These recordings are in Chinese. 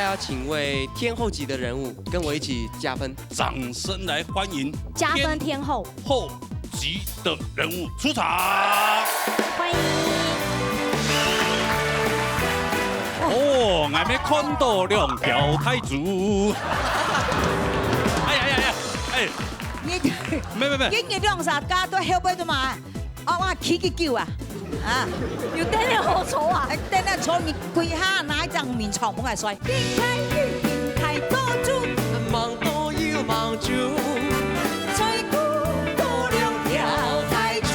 要请一位天后级的人物跟我一起加分，掌声来欢迎加分天后后级的人物出场。欢迎。哦，俺们看到两条太子。哎呀呀呀！哎，没，今日兩啥家都後背都嘛，我起個叫啊，啊，要等你好丑啊！等下坐面跪下，哪一張面床冇係衰。天開雨，天開多住，忙都要忙住，吹鼓多兩條太子。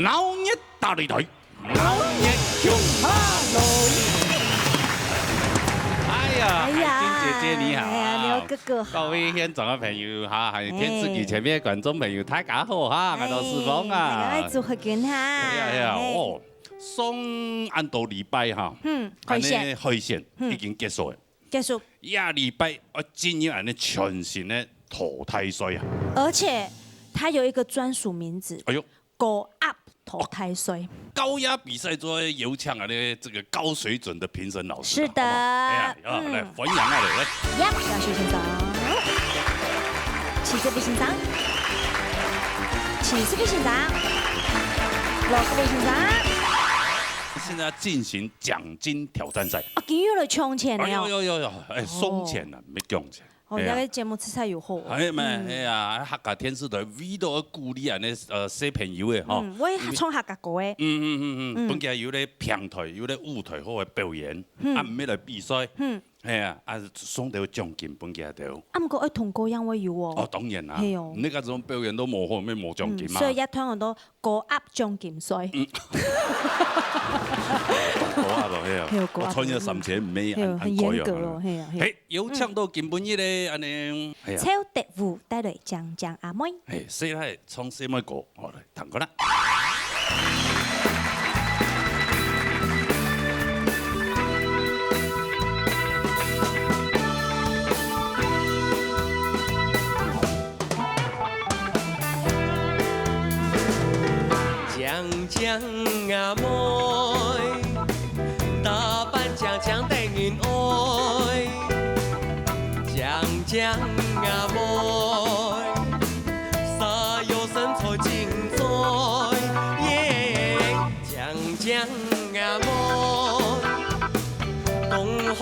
老热大擂台，老热雄哈喽！哎呀，海晶姐姐你好，哎呀，刘哥哥好，各位现场的朋友哈，还有电视机前面的观众朋友，大家好哈，我是世峰啊。来祝贺跟他。哎呀哦，上安多礼拜哈，海鲜海鲜已经结束了。结束。下礼拜我进入安尼全新的投胎岁啊！而且它有一个专属名字，哎呦，狗 up 投胎岁。高压比赛中有请啊的这个高水准的评审老师。是的。哎呀，来欢迎啊来。呀，小学先生，起这边先生，起这边先生，老这边先生。现在要进行奖金挑战赛。啊，今有了充钱了哦。有，哎，送钱了，没奖钱。哦，那个节目吃菜有好。哎嘛，哎呀，客家电视台为了鼓励安尼小朋友的吼。我也创客家歌的。本家有咧平台，有咧舞台好的表演，啊，唔要来比赛。哎呀，啊，送到奖金本家都。啊，唔过爱同歌样我有哦。哦，当然啦。係哦。你家種表演都冇好，咩冇獎金嘛？所以一聽很多歌 up 獎金稅。歌 up 咯，係啊。我穿咗3錢唔咩很嚴格哦，係啊。誒，有唱到金本日咧，安尼。超特務帶來講講阿妹。誒，細來唱什麼歌？我來彈過啦。讲阿妹，打扮讲等于爱，讲阿妹，啥有身材精彩，讲阿妹，东海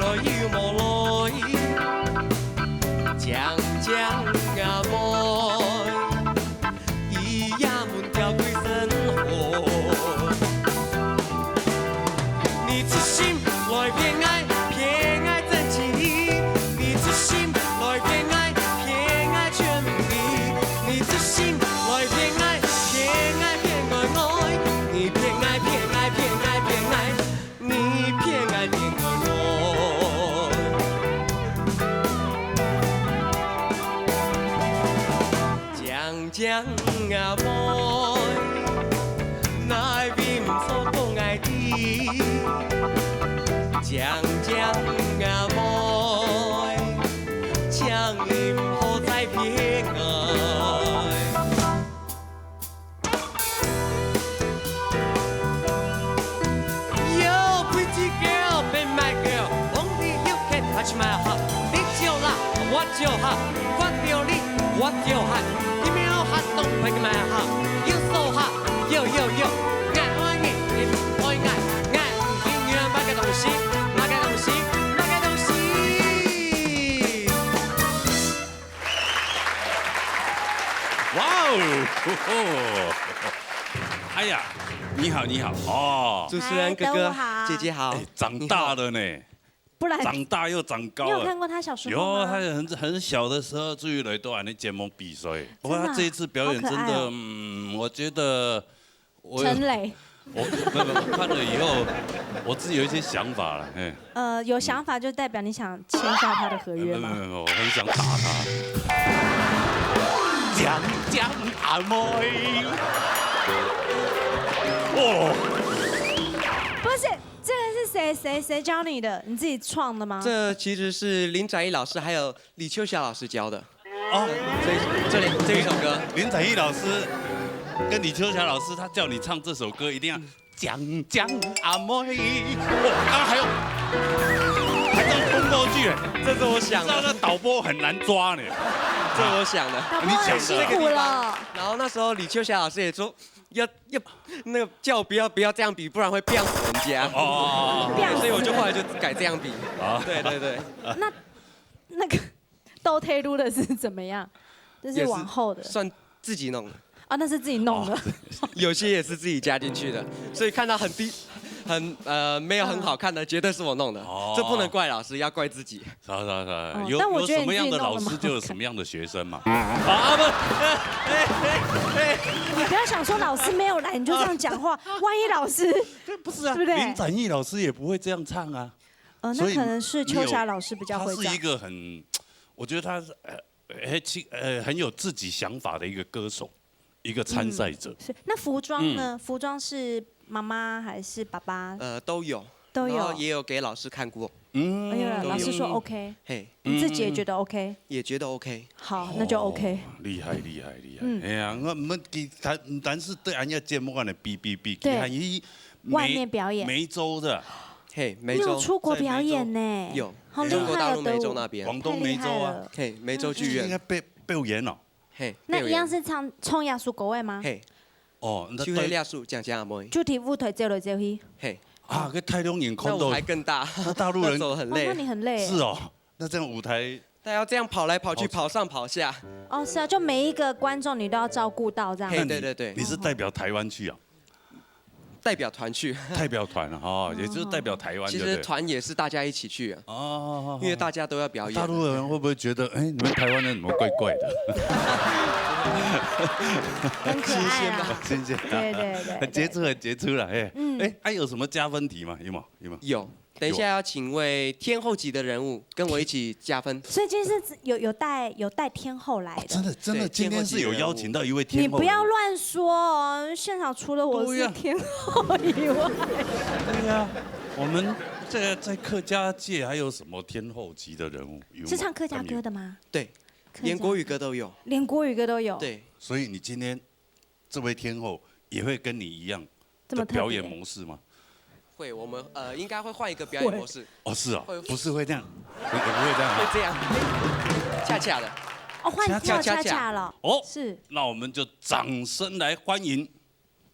來要無來，講阿妹。讲阿妹，奈为唔错講愛你，講阿妹，請你唔好再偏愛。Yo, pretty girl, be my girl, only you can touch my heart. 你就辣，我就好，我就你，我就愛。hot don't break my heart. You so hot, yo yo yo. 愛你，你不愛愛，永遠買個東西，買個東西，買個東西。哇哦！哎呀，你好你好哦，主持人哥哥姐姐好，長大了呢。不然長大又長高了。你有看過他小時候嗎？有，他很小的時候，至於來都還在節目比賽。不過他這一次表演真的，我覺得陳磊，我没看了以后，我自己有一些想法了，哎。有想法就代表你想签下他的合约吗？没，我很想打他。讲阿妹，哦，不是，这个是谁教你的？你自己创的吗？这其实是林展毅老师还有李秋霞老师教的。哦，这一首歌，林展毅老师跟李秋霞老师，他叫你唱这首歌，一定要讲阿妹。哦，刚刚还有宫斗剧，这是我想知道的，那导播很难抓呢。这是我想的。导播很辛苦了。然后那时候李秋霞老师也说，要那个叫我不要这样比，不然会变死人家。哦，对所以我就后来就改这样比。对。那个斗退路的是怎么样？这是往后的，算自己弄的。啊，那是自己弄的。有些也是自己加进去的，所以看到没有很好看的，绝对是我弄的。哦这不能怪老师，要怪自己。是，有但我觉得什么样的老师你自己弄得蛮好看就有什么样的学生嘛。你不要想说老师没有来你就这样讲话，万一老师不是啊，对不对林展毅老师也不会这样唱啊。那所以可能是秋霞老师比较会唱他是一。个很，我觉得他是很有自己想法的一个歌手，一个参赛者。是，那服装呢？服装是妈妈还是爸爸？都有，都有然后也有给老师看过。哎呀，都有老师说 OK，嘿，你自己也觉得 OK，也觉得 OK。好，那就 OK。厉害！哎呀，我们给他，但是对人家节目上的比，对看伊外面表演梅州的，嘿，梅你有州出国表演呢？有，好厉中国大陆害哦！梅州那边，广东梅州啊，嘿，梅州剧院，应该表演哦。嘿，那一样是唱冲亚苏国外吗？嘿，哦，那去黑亚树讲阿妹，主题舞台走来走去。嘿，啊，个太空眼空都那舞台更大，那大陆人那走很哇，那累，你很累。是哦，那这样舞台他要这样跑来跑去，跑上跑下，哦，是啊，就每一个观众你都要照顾到这样。嘿那你对你是代表台湾去啊？代表团去。代表团啊，哦，也就是代表台湾。其实团也是大家一起去啊，哦，因为大家都要表演。大陆人会不会觉得，哎，你们台湾人怎么怪怪的？很可爱啊。新鲜，对很杰出了，哎，还有什么加分题吗？有吗？有，等一下要请位天后级的人物跟我一起加分。所以今天是有带天后来的。真的，对今天是有邀请到一位天后。你不要乱说哦，现场除了我是天后以外，对呀，我们在客家界还有什么天后级的人物？有吗是唱客家歌的吗？对，连国语歌都有。连国语歌都有。，对，所以你今天这位天后也会跟你一样这么特别的表演模式吗？会，我们应该会换一个表演模式，哦，是哦会，不是会这样，也不会这样啊。会这样，恰恰的。哦，换跳恰恰了。哦，是那我们就掌声来欢迎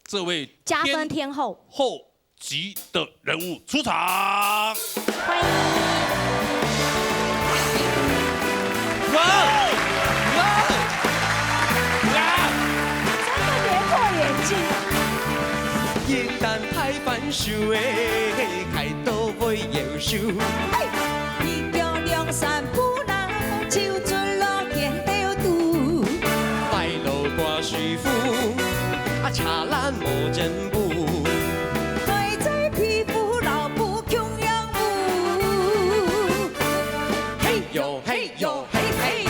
这位加分天后，后级的人物出场。欢迎。真的跌破眼镜啊！一旦太反手的开刀会摇手，伊叫梁山伯啦，手出路见着拄。拜路挂水夫，查咱无真武。对在皮肤老不穷养母。嘿呦嘿呦嘿嘿呦，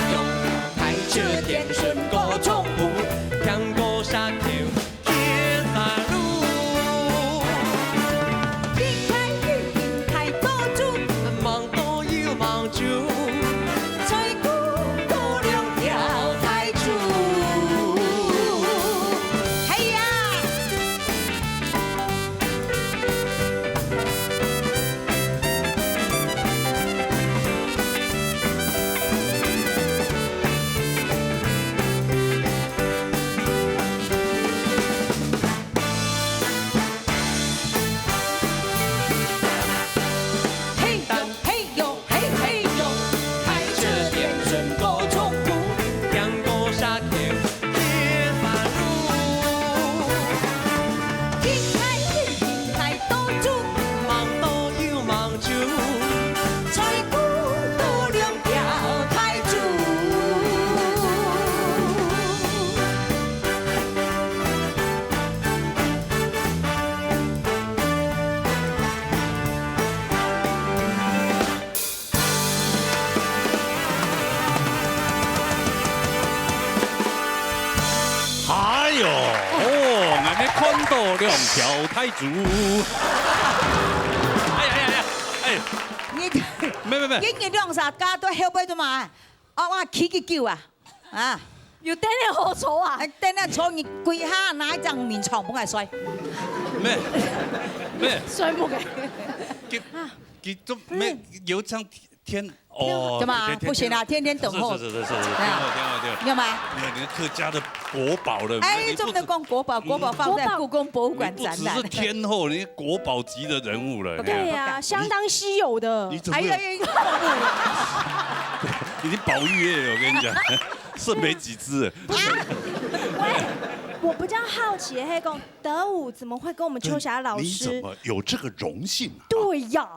开车电顺过冲湖，强过沙丘天大路。冰开雨，冰开多住，忙多又忙住，吹鼓鼓亮跳台柱。嘿呀！嘿呦嘿呦嘿嘿呦，斗两条太足。哎呀呀呀！哎，你没，演员两啥家都后背的嘛？我起个叫啊！啊！有等你好丑啊！等下坐你跪下拿一张面床本来摔。没，摔木嘅。给都没有唱天哦，对嘛？不行啊，天天等候。是，天后，要吗？你客家的国宝了。哎，这么多讲国宝放在故宫博物馆展览。不只是天后，你国宝级的人物了。对呀，相当稀有的。你怎么有？已经保育业了，我跟你讲，剩没几只。喂，我比较好奇，黑公德武怎么会跟我们秋霞老师？你怎么有这个荣幸啊？对呀，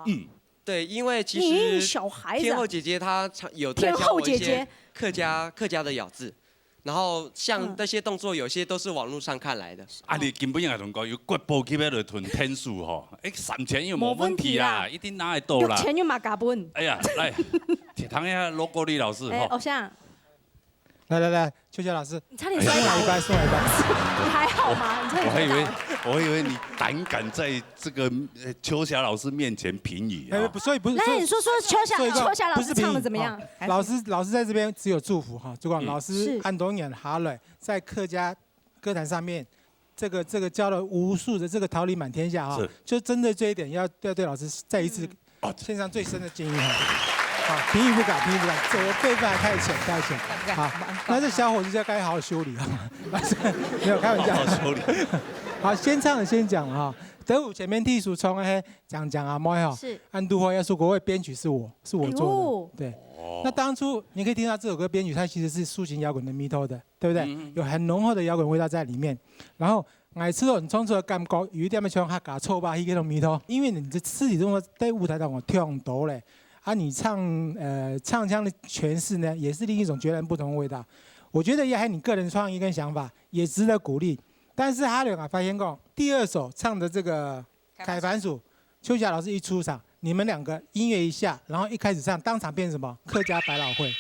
对，因为其你实小孩子天后姐姐她有在教我一些客家的咬字，然后像那些动作有些都是网络上看来的。啊，你根本也同讲有骨部起来就囤天数吼，3000又没问题啦，一定拿得到啦。 6000就马嘎本。哎呀，来，唐一下 logo 李老师哎，偶哈。像，来，秋霞老师，你差点摔倒送我一半，送我一半。你还好吗？你差点摔倒。我以为你胆敢在这个秋霞老师面前评语啊。所以不是。来，你说秋霞老师唱的怎么样？老师在这边只有祝福哈，主管老师按东演哈磊在客家歌坛上面，这个教了无数的这个桃李满天下哈，就针对这一点要对老师再一次献上最深的敬意哈。好，评语不改，我辈分还太浅。好，那这小伙子就该好好修理哈。没有开玩笑，好好修理。好，先唱的先讲哈。德武前面替属从讲阿妹哈，是安都花要说国外编曲是我做的，对。那当初你可以听到这首歌编曲，它其实是抒情摇滚的迷头的，对不对？有很浓厚的摇滚味道在里面。然后爱吃到很冲突的感觉，有一点像客家臭吧，那种迷头。因为你这肢体动作在舞台上我跳很多嘞。啊，你唱腔的诠释呢，也是另一种截然不同的味道。我觉得也还你个人创意跟想法，也值得鼓励。但是哈两发现过，第二首唱的这个凯凡鼠，秋霞老师一出场，你们两个音乐一下，然后一开始唱，当场变什么客家百老汇。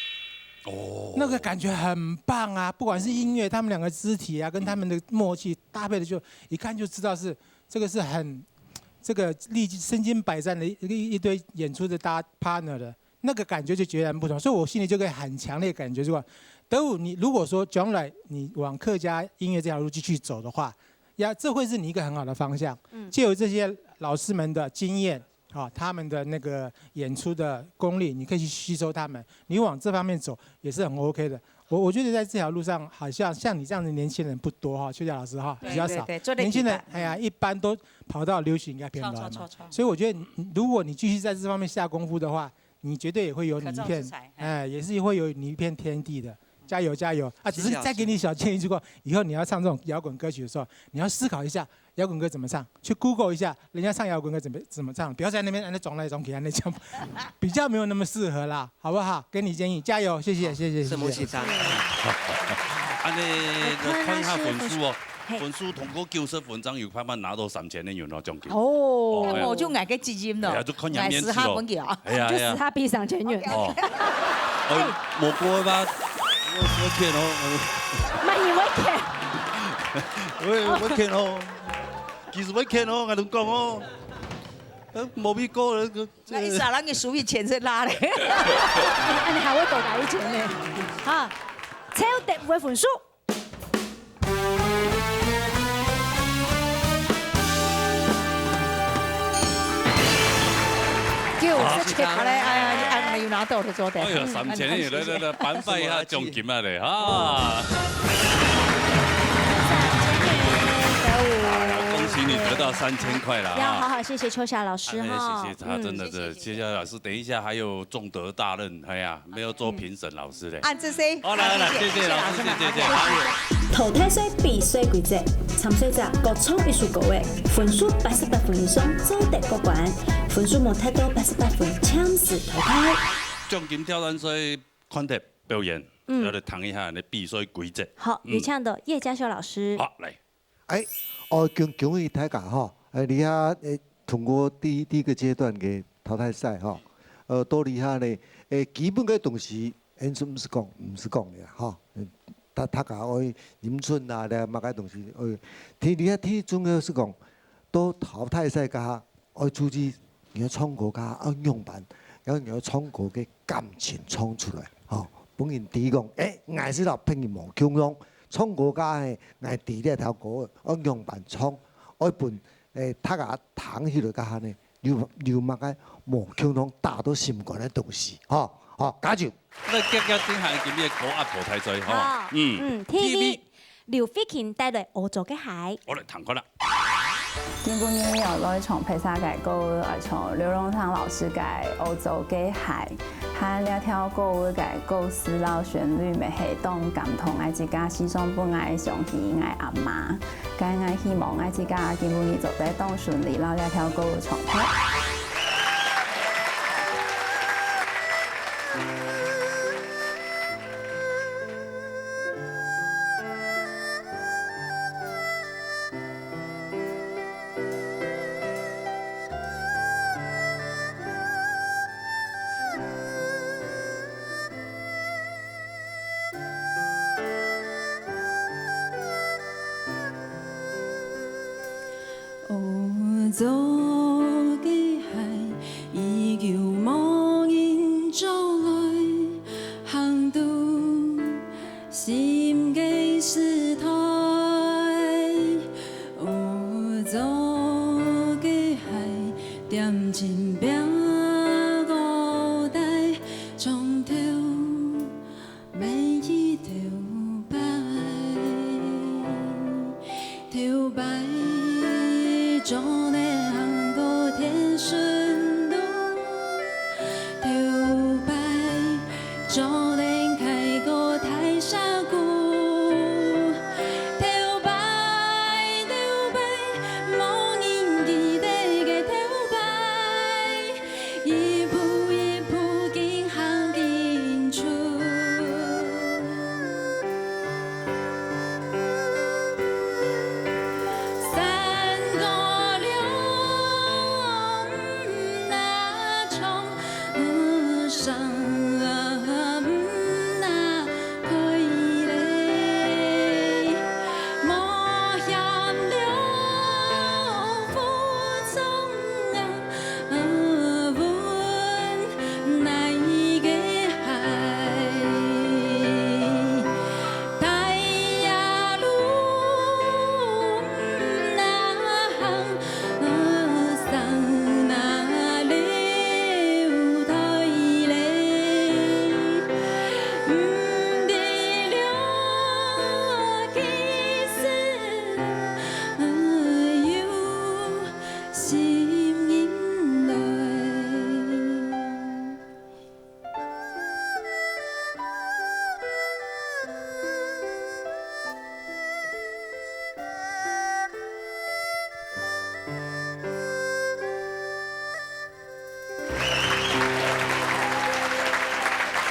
哦，那个感觉很棒啊！不管是音乐，他们两个肢体啊，跟他们的默契搭配的，就一看就知道是这个是很。这个身经百战的一堆演出的搭 partner 的那个感觉就截然不同，所以我心里就可以很强烈的感觉说，德武，你如果说将来你往客家音乐这条路继续走的话，这会是你一个很好的方向。借由这些老师们的经验啊，他们的那个演出的功力，你可以去吸收他们，你往这方面走也是很 OK 的。我觉得在这条路上，好像你这样的年轻人不多哈，秋霞老师哈比较少。年轻人一般都跑到流行应该偏软嘛。所以我觉得，如果你继续在这方面下功夫的话，你绝对也会有你一片，也是会有你一片天地的。加油啊！只是再给你小建议，如果以后你要唱这种摇滚歌曲的时候，你要思考一下摇滚歌怎么唱，去 Google 一下人家唱摇滚歌怎么唱，不要在那边装来装去，那讲比较没有那么适合啦，好不好？给你建议，加油，谢谢。圣母喜章。安尼看一下分数哦，分数通过90分钟有办法拿到3000的元咯奖金。哦，我就爱个基金咯，爱死他本票，就死他币3000元。哦，冇过吧？我骗哦，慢你我骗哦，其实我骗哦，我同讲哦，冇必过了。那一撒人嘅属于钱是拉嘞。你还会多改一钱呢？好，超低的分数。就是切下来，要拿到的做的。哎呀，3000来颁发一下奖金啊嘞哈！恭喜你得到3000块了啊！要好好谢谢秋霞老师哈。谢谢他，真的是秋霞老师。等一下还有重德大任，哎呀，没有做评审老师嘞。按这些。好，来，谢谢老师，谢谢。淘汰赛比赛规则：参赛者各创一首歌曲，分数88分以上做得过关，分数没达到88分，强势淘汰。奖金挑战赛看台表演，要来谈一下你比赛规则。好，演唱的叶嘉修老师。好，来。恭喜大家哈！你下通过第一个阶段嘅淘汰赛哈，到你下呢，基本嘅东西，唔是讲嘅哈，他甲我饮春啊，咧嘛个东西，体重要是讲，都淘汰赛甲我出去，你要创国家样板，然后你要创国嘅感情创出来，吼，本人提讲，爱是老拼无强用，创国家嘅爱伫咧条歌样板创，我本他甲糖起来甲下呢，又嘛个无强用打到心肝嘅东西，吼，加油！那夾正下今日歌壓舞台在吼，TV 劉飛琴帶來歐洲嘅海。我嚟彈過啦。今年有來從佩薩改歌，從劉榮堂老師改歐洲嘅海，和兩條歌改構思到旋律咪係當感同愛自家思想本愛想起愛阿媽，該愛希望愛自家今年做得當順利，然後兩條歌重拍。歐洲嘅海，依舊無人走來，行到心嘅時代。歐洲嘅海，點進邊個帶，從頭每一條白，條白。就能航過天順路，條白就能開過太沙谷，條白無人記得嘅條白，一步一步經行進出。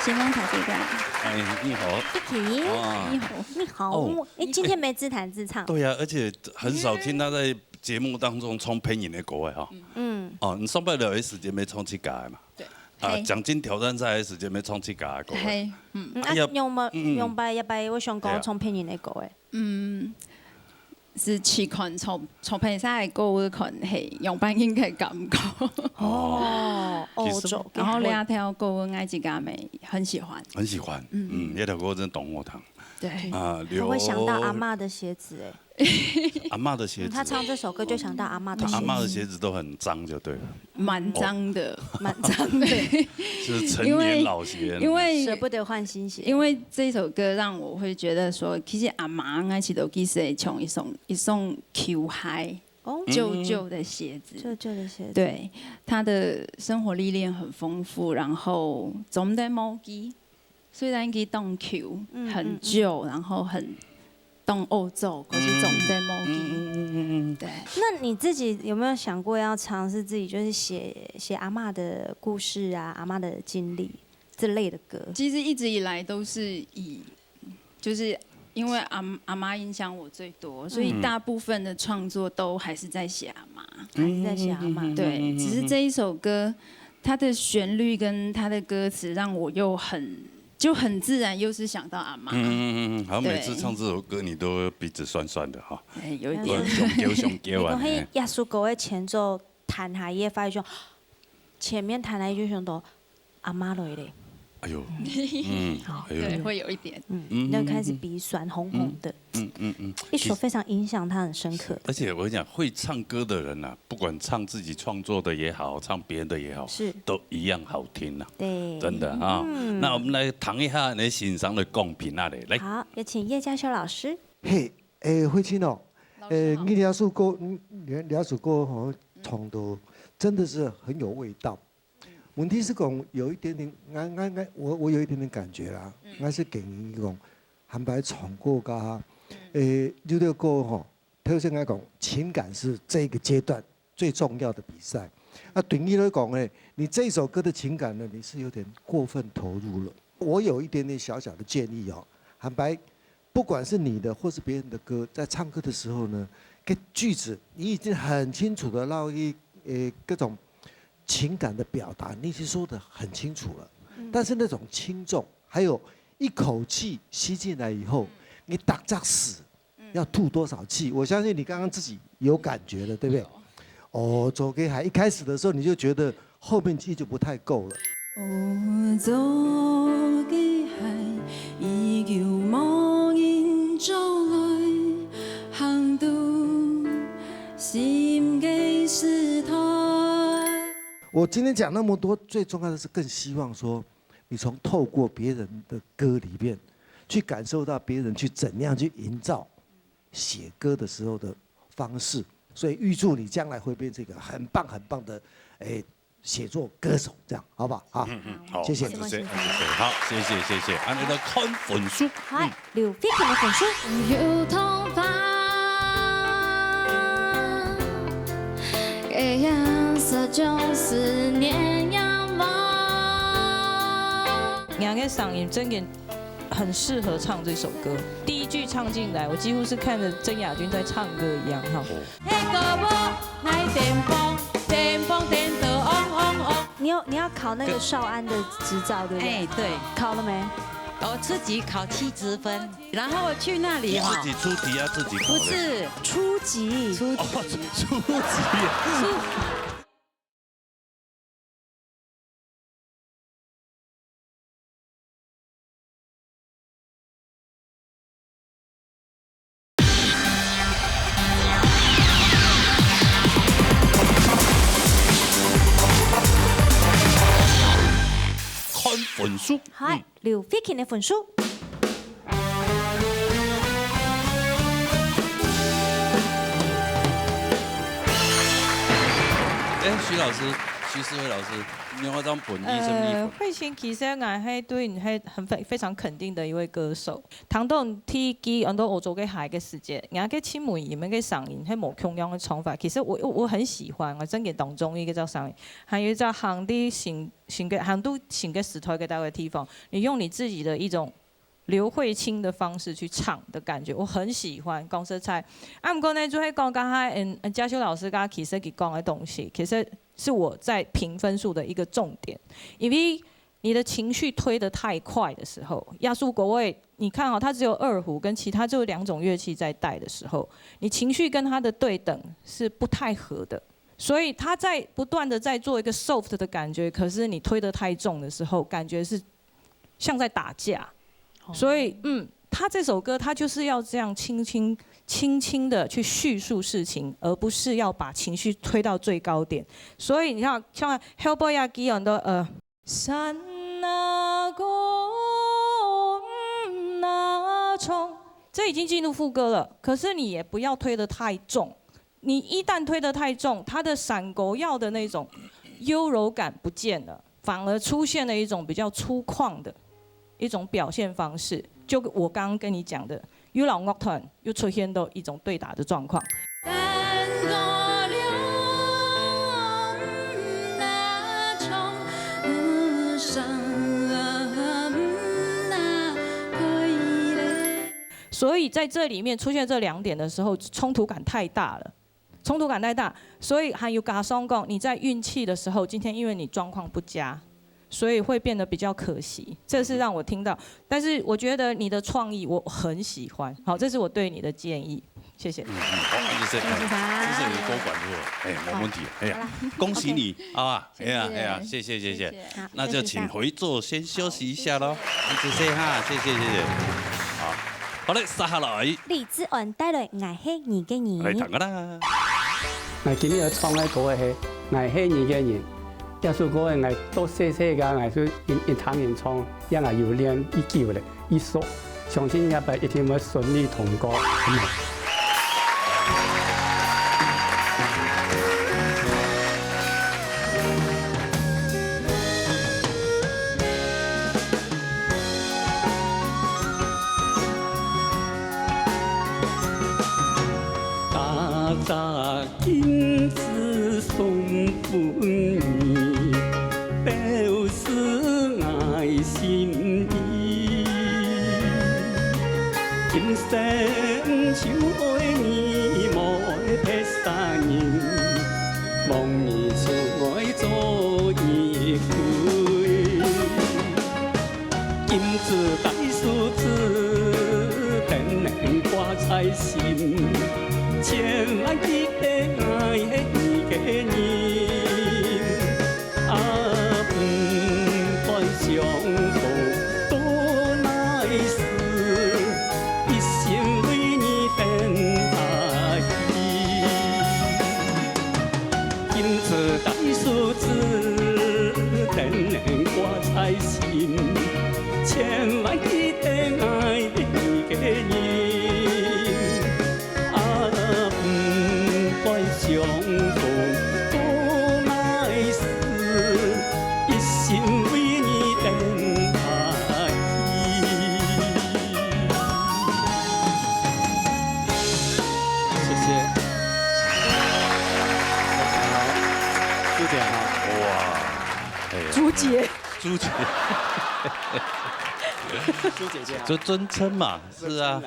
星光茶这段，你好 Vicky，你好，今天没自弹自唱。对呀，而且很少听他在节目当中唱配音的歌哈。你上班了的时间没唱起歌嘛？对。奖金挑战赛的时间没唱起歌的歌。係。用拜一拜，我想講唱配音的歌誒。是去看從平山嘅歌看係用扮演嘅感覺。歐洲。然後兩條歌愛自家咪很喜歡。很喜歡，那條歌真懂我唱。對。我會想到阿嬷的鞋子誒。阿嬷的鞋子。他唱這首歌就想到阿嬷的鞋子。阿嬷的鞋子都很髒就對了。蠻髒的，蠻髒的。就是成年老鞋。因為捨不得換新鞋。因為這首歌讓我會覺得說，其實阿嬷愛是都其實會唱一雙舊鞋，舊的鞋子。舊的鞋子。對，他的生活歷練很豐富，然後總得冇機，雖然佢當舊很舊，然後很。東歐洲，可是總在某地。對。那你自己有沒有想過要嘗試自己，就是寫阿嬷的故事啊，阿嬷的經歷之類的歌？其實一直以來都是就是因為阿嬷影響我最多，所以大部分的創作都還是在寫阿嬷，還是在寫阿嬷。對，只是這一首歌，它的旋律跟它的歌詞讓我又很就很自然又是想到阿妈。好，每次唱这首歌你都鼻子酸酸的哈。有一点。上叫啊。迄耶稣歌的前奏弹下伊发现，前面弹来一句想到阿妈来嘞。哎呦，好，对，会有一点，那开始鼻酸红红的，一首非常影响他很深刻。而且我跟你讲，会唱歌的人啊，不管唱自己创作的也好，唱别人的也好，是都一样好听呐。对，真的啊。那我们来谈一下你欣赏的贡品那里来。好，有请叶嘉修老师。嘿，慧清哦，你两首歌吼唱的真的是很有味道。问题是讲有一点点，我有一点点感觉啦，我是建议讲，韩白唱歌噶，这个歌吼，特先来讲，情感是这个阶段最重要的比赛。那对你来讲呢，你这首歌的情感呢，你是有点过分投入了。我有一点点小小的建议哦，韩白，不管是你的或是别人的歌，在唱歌的时候呢，个句子你已经很清楚的让各种。情感的表达，你已经说得很清楚了，但是那种轻重，还有一口气吸进来以后，你打扎死，要吐多少气？我相信你刚刚自己有感觉了，对不对？哦，走给海，一开始的时候你就觉得后面气就不太够了。哦，走给海，依旧无人走来，行到心嘅石头。我今天讲那么多，最重要的是更希望说，你从透过别人的歌里面，去感受到别人去怎样去营造写歌的时候的方式。所以预祝你将来会变成一个很棒很棒的写作歌手，这样好不好？好，好，谢谢，好，谢谢。按你的看分数，好，刘飞婷的分数。有头发，颜色就是年阳光。两个嗓音真的很适合唱这首歌。第一句唱进来，我几乎是看着曾雅君在唱歌一样哈。你要考那个少安的执照对不对？对，考了没？我自己考70分，然后我去那里自己出题啊，自己考。不是初级。初级。分数，係劉飛瓊嘅分數。徐思慧老師，你有嗰張本意什麼？慧清其實我係對你係非常肯定的一位歌手。當到睇見很多歐洲嘅海嘅時節，人家嘅青梅葉嘅嗓音係冇同樣嘅唱法。其實我很喜歡，我真嘅當中一個叫嗓音，還有叫行啲行都行嘅時台嘅大個地方，你用你自己的一種劉慧卿的方式去唱的感覺，我很喜歡。講實在，唔過呢，就係講剛才嘉修老師剛其實佢講嘅東西，其實是我在評分數的一個重點，因為你的情緒推得太快的時候，亞述國位，你看哦，它只有二胡跟其他就2種樂器在帶的時候，你情緒跟它的對等是不太合的，所以他在不斷的在做一個 soft 的感覺，可是你推得太重的時候，感覺是像在打架。所以，他這首歌，他就是要這樣輕輕的去敘述事情，而不是要把情緒推到最高點。所以你看，像 Hellboy 啊，幾樣的山那公那蟲，這已經進入副歌了。可是你也不要推得太重，你一旦推得太重，它的閃狗要的那種優柔感不見了，反而出現了一種比較粗獷的一種表現方式，就我剛剛跟你講的，有老樂團又出現到一種對打的狀況。所以在這裡面出現這2點的時候，衝突感太大了，衝突感太大。所以還有加上講，你在運氣的時候，今天因為你狀況不佳。所以会变得比较可惜。这是让我听到，但是我觉得你的创意我很喜欢。好，这是我对你的建议，谢谢。好，谢谢，这是你的多管路，哎，没问题，哎呀，恭喜你啊，哎呀，谢谢，那就请回座先休息一下喽，谢谢哈，谢谢，好，好嘞，接下来，荔枝湾带来爱黑你给你，来谈个啦，我今日要创的歌係愛黑你嘅人，耶穌歌係愛多細細個愛去一堂人創，也愛有練一久咧，一說，相信也不一定會順利通過。大金子送給你，表示愛心意。今生就愛你，無愛別三人，望你出愛做一回。金子大數字，等能掛在心。千萬記得愛你嘅人，啊，不管相逢多耐時，一心為你等待。金子大數字，等能掛在心，千萬記得愛你嘅人。相逢多耐時，一心為你等待。謝謝。好，朱姐好。哇，朱姐，朱姐。朱姐姐，就尊称嘛，是啊。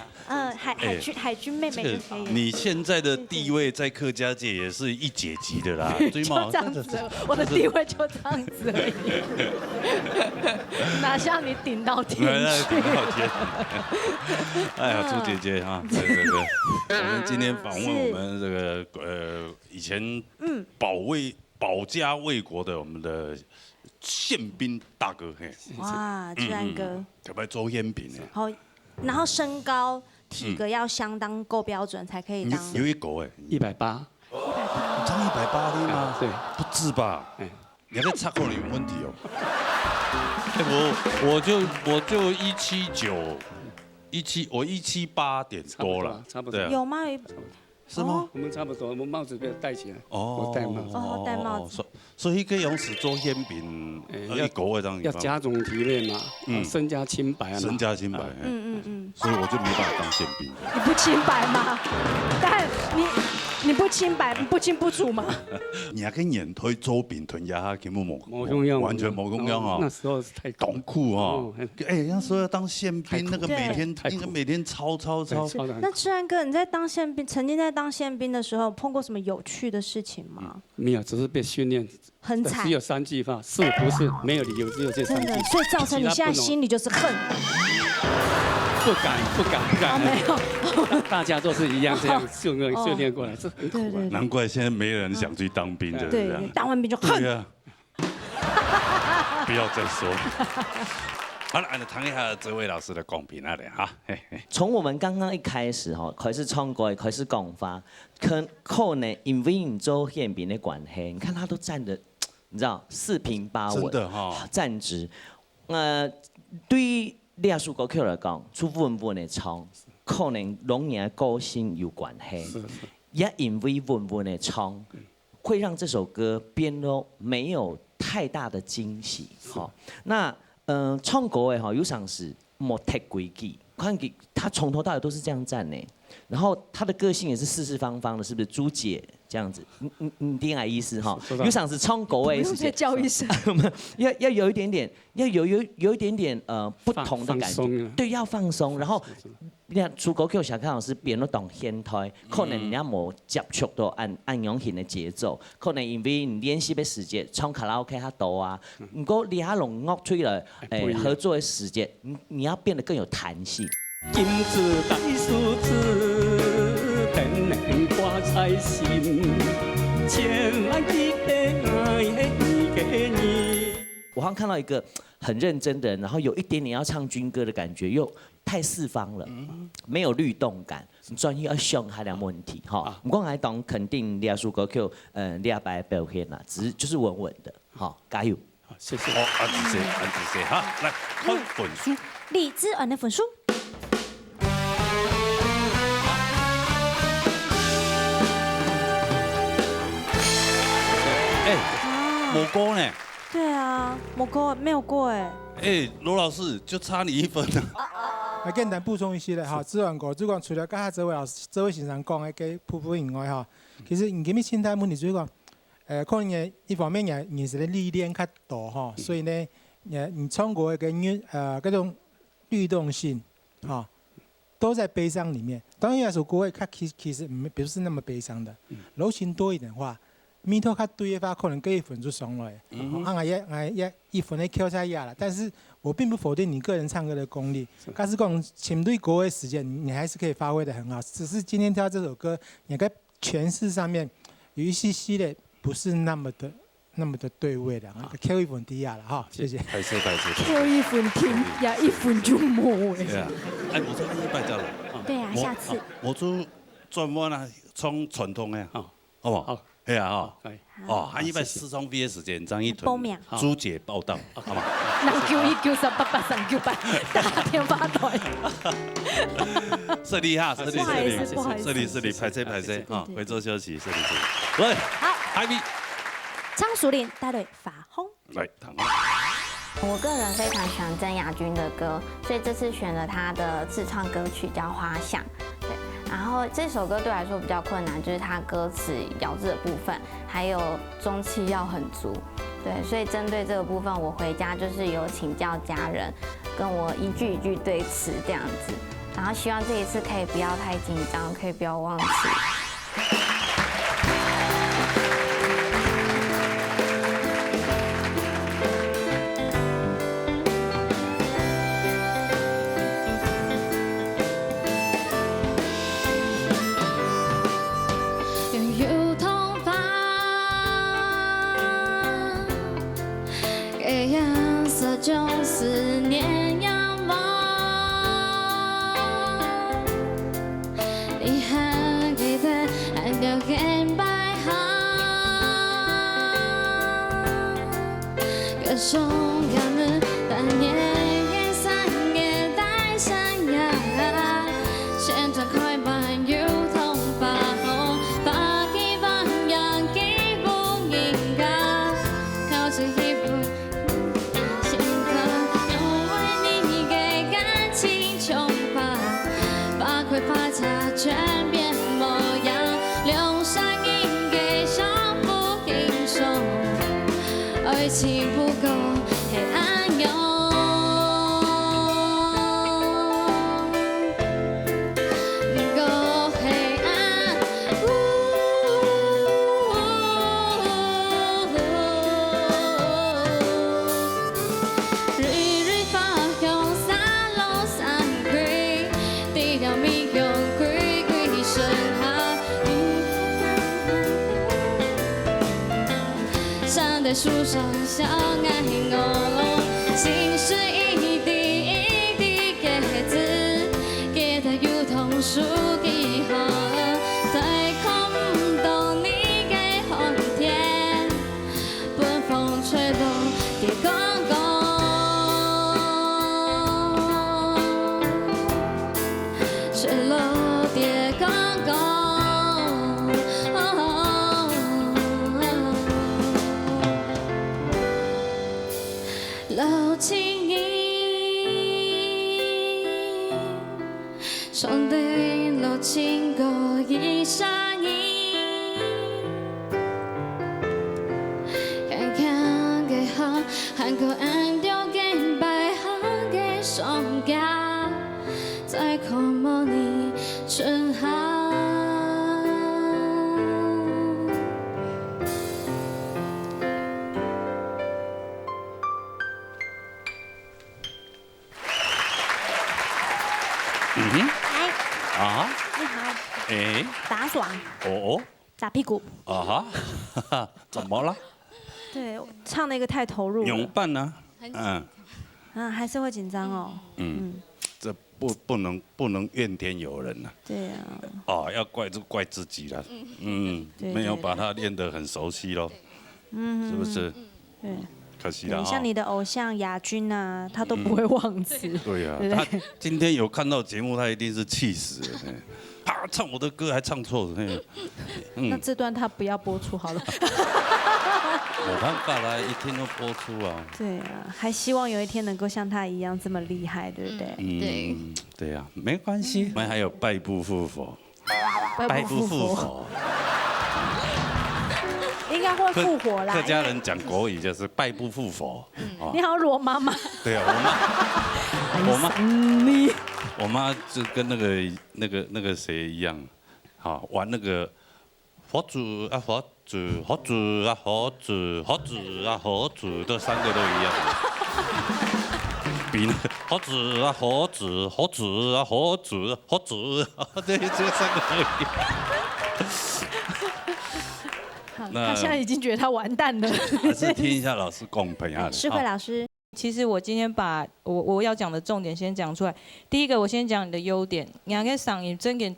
海军妹妹就可以。你现在的地位在客家界也是一姐级的啦，对吗？就这样子，我的地位就这样子而已，哪像你顶到天去？哎呀，朱姐姐哈，对，我们今天访问我们这个以前保家卫国的我们的。宪兵大哥，嘿，哇，志安哥，可不可以做宪兵呢？好，然后身高体格要相当够标准才可以当。有一狗哎，180，长180吗？对，不止吧？你那插口有问题哦。我就我178点多了，差不多。有吗？是吗？我们差不多，我们帽子被戴起来。哦，戴帽子。哦，戴帽子。所以可以用时做宪兵，一个月当。要加重体面嘛，身家清白嘛。身家清白。所以我就没办法当宪兵。你不清白吗？但你不清白，不清不楚吗？你还可以演推周炳屯呀，根本没用样，完全没用样啊！那时候太懂酷啊！哎，那时候要当宪兵，那个每天操。那志安哥，你在当宪兵，曾经在当宪兵的时候，碰过什么有趣的事情吗？没有，只是被训练。很惨。只有3句话，是不是没有理由，只有这3句。真的，所以造成你现在心里就是恨。不敢。没有。大家都是一样这样训练过来，这很苦啊。难怪现在没人想去当兵的。对，当完兵就恨。不要再说。好了，谈一下这位老师的公平那里哈。从我们刚刚一开始哈，开始唱歌，开始讲法，可能因为你做宪兵的关系，你看他都站得，你知道四平八稳，真的哈，站直。对于历史歌曲来讲，出稳稳的唱，可能拢也个性有关系，也因为稳稳的唱，会让这首歌变得没有太大的惊喜。好，那。唱歌的哈，有场是没太规矩，看他从头到尾都是这样站呢。然后他的个性也是四四方方的，是不是？朱姐这样子，你听下意思哈。有场是唱歌的，是叫一声，要有一点点，要有一点点不同的感觉，对，要放松。然后你看出国曲小看老师变了动现代，可能人家无接触到按用型的节奏，可能因为你练习的时间唱卡拉 OK 较多啊。不过你还弄乐队了，合作的时间，你要变得更有弹性。金子大数字，天然挂在心，千万记得爱你给你。我好像看到一个很认真的人，然后有一点点要唱军歌的感觉，又太四方了，没有律动感。专业要上还两问题哈。不过还当肯定李亚书歌曲，李亚白表现啦，只是就是稳稳的，好，加油。好，谢谢。好，安子谢哈，来看分数。李智恩的分数。没过呢。对啊，没有过哎。罗老师就差你1分了。来简单补充一些咧哈，志愿歌主讲除了刚才这位老师、这位先生讲的给普普以外哈，其实你今日心态问题就是讲，可能一方面也是咧历练较多哈，所以呢，你唱歌的各种律动性哈，都在悲伤里面。当然有首歌它其实不是那么悲伤的，柔情多一点的话。咪头较对的话，可能给1分就上来，俺也1分的扣下压了。但是我并不否定你个人唱歌的功力，但是讲前对国外时间，你还是可以发挥的很好。只是今天挑这首歌，你在诠释上面有一些的不是那么的对位的，扣1分低压了哈，谢谢。拍摄。扣1分听呀，1分就没哎。对啊，我做100再了。对啊，下次。我做专门啊，唱传统的，好不好？好。对啊，还140张毕业时间，张一屯、朱姐报道，好吗？人91988398打天发团。顺利哈，顺利，拍摄啊，回座休息，顺利。来，好，海米，张淑玲带队发红。来，唐。我个人非常喜欢曾雅君的歌，所以这次选了她的自创歌曲叫《花香》。对，然后这首歌对我来说比较困难，就是它歌词咬字的部分，还有中气要很足。对，所以针对这个部分，我回家就是有请教家人，跟我一句一句对词这样子。然后希望这一次可以不要太紧张，可以不要忘词。种思念仰望，你还记得还留给白行，歌颂感恩但夜夜三夜带山崖，现场快慢有同发红，发给榜样给不应该，靠着一步。会发茶全变模样，留下音给相互英雄，爱情不够黑暗用，不够黑暗。日日发红，三楼三归，地条迷。在树上相爱我，心是一滴一滴给字，给它有同树给好，在空洞你给红天，本风吹动给公公，吹落跌公公。老情意，唱对老情歌一山意，看看给好，喊口安丢给白行给双家，在空梦。嗯哼。嗨。啊。你好。哎。打爽。哦。打屁股。啊哈。怎么了？对，唱那个太投入了。勇扮呢？嗯。啊，还是会紧张哦。嗯。这不能怨天尤人呐。对啊。哦，要怪就怪自己了。嗯。没有把它练得很熟悉咯。嗯。是不是？对。可惜了。像你的偶像亚军啊，他都不会忘词。对呀，他今天有看到节目，他一定是气死了。他唱我的歌还唱错了。那这段他不要播出好了。没办法啦，一天都播出啊。对啊，还希望有一天能够像他一样这么厉害，对不对？对。对呀，没关系，我们还有拜不复佛。拜不复活。应该会复活啦。客家人讲国语就是拜不复佛。你好，罗妈妈。对啊，我妈就跟那个谁一样，好玩那个佛祖啊佛祖，佛祖啊佛祖，佛祖啊佛祖，这3个都一样。比那个佛祖啊佛祖，佛祖啊佛祖，佛祖，这3个都一样。他现在已经觉得他完蛋了。还是听一下老师公平啊。诗慧老师，其实我今天把我要讲的重点先讲出来。第一个，我先讲你的优点。你个嗓音真的